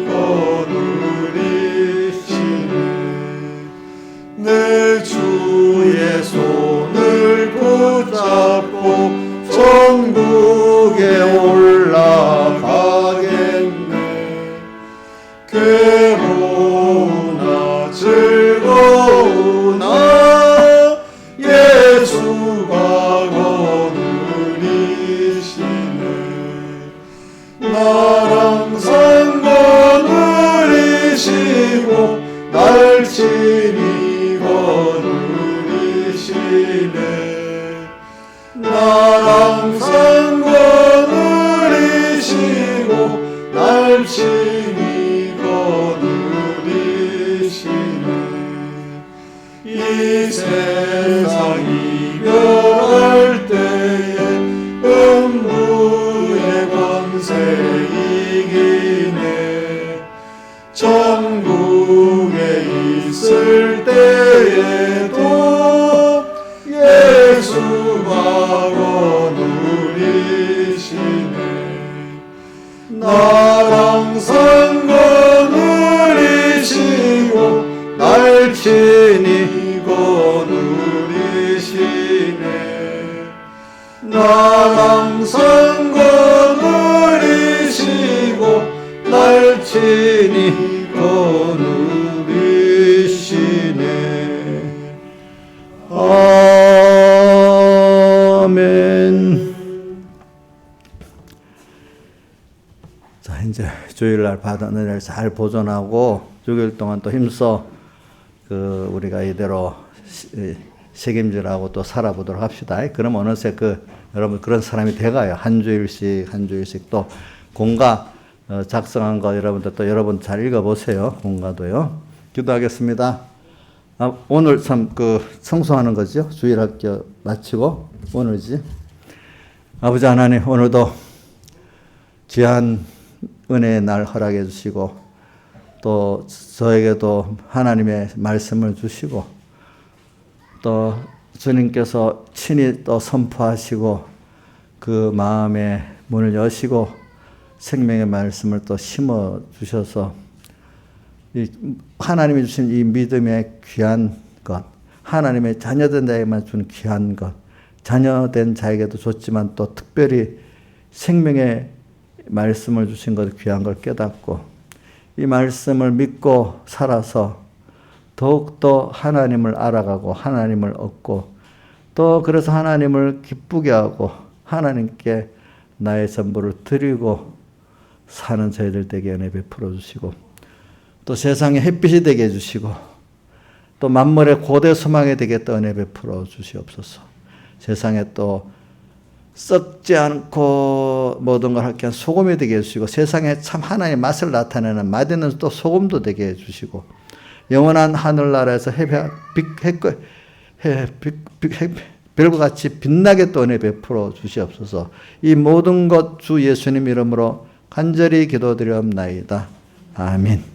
거느리시네. 내 주의 손을 붙잡고 천국에 올라가겠네. 괴로우나 즐거우나 예수가 거느리시네. 나랑 산 거느리시고 날치니 거느리시네. 나랑 산 거느리시고 날치니 거느리시네. 이 세상 이별할 때에 음부의 권세 이기네. 천국에 있을 때에도 예수가 거느리시네. 나랑 산 거느리시고 날치니 거느리시네. 나랑 산 거느리시고 날치니 거느리시네. 아멘. 자, 이제 주일날 받은 은혜를 잘 보존하고 6일 동안 또 힘써 우리가 이대로 책임질하고 또 살아보도록 합시다. 그럼 어느새 여러분 그런 사람이 돼가요. 한 주일씩 또 공가 작성한 거 여러분들 또 여러분 잘 읽어보세요. 공가도요. 기도하겠습니다. 오늘 참 청소하는 거죠. 주일학교 마치고 오늘이지. 아버지 하나님 오늘도 귀한 은혜의 날 허락해 주시고 또 저에게도 하나님의 말씀을 주시고 또 주님께서 친히 또 선포하시고 그 마음의 문을 여시고 생명의 말씀을 또 심어 주셔서 하나님이 주신 이 믿음의 귀한 것, 하나님의 자녀된 자에게만 준 귀한 것, 자녀된 자에게도 줬지만 또 특별히 생명의 말씀을 주신 것 귀한 걸 깨닫고 이 말씀을 믿고 살아서 더욱더 하나님을 알아가고 하나님을 얻고 또 그래서 하나님을 기쁘게 하고 하나님께 나의 전부를 드리고 사는 저희들 되게 은혜 베풀어 주시고 또 세상에 햇빛이 되게 해주시고 또 만물의 고대 소망이 되게 또 은혜 베풀어 주시옵소서. 세상에 또 썩지 않고 또 모든 걸 함께 한 소금이 되게 해주시고 세상에 참 하나님의 맛을 나타내는 맛있는 또 소금도 되게 해주시고 영원한 하늘나라에서 별과 같이 빛나게 또 은혜 베풀어 주시옵소서. 이 모든 것 주 예수님 이름으로 간절히 기도드리옵나이다. 아멘.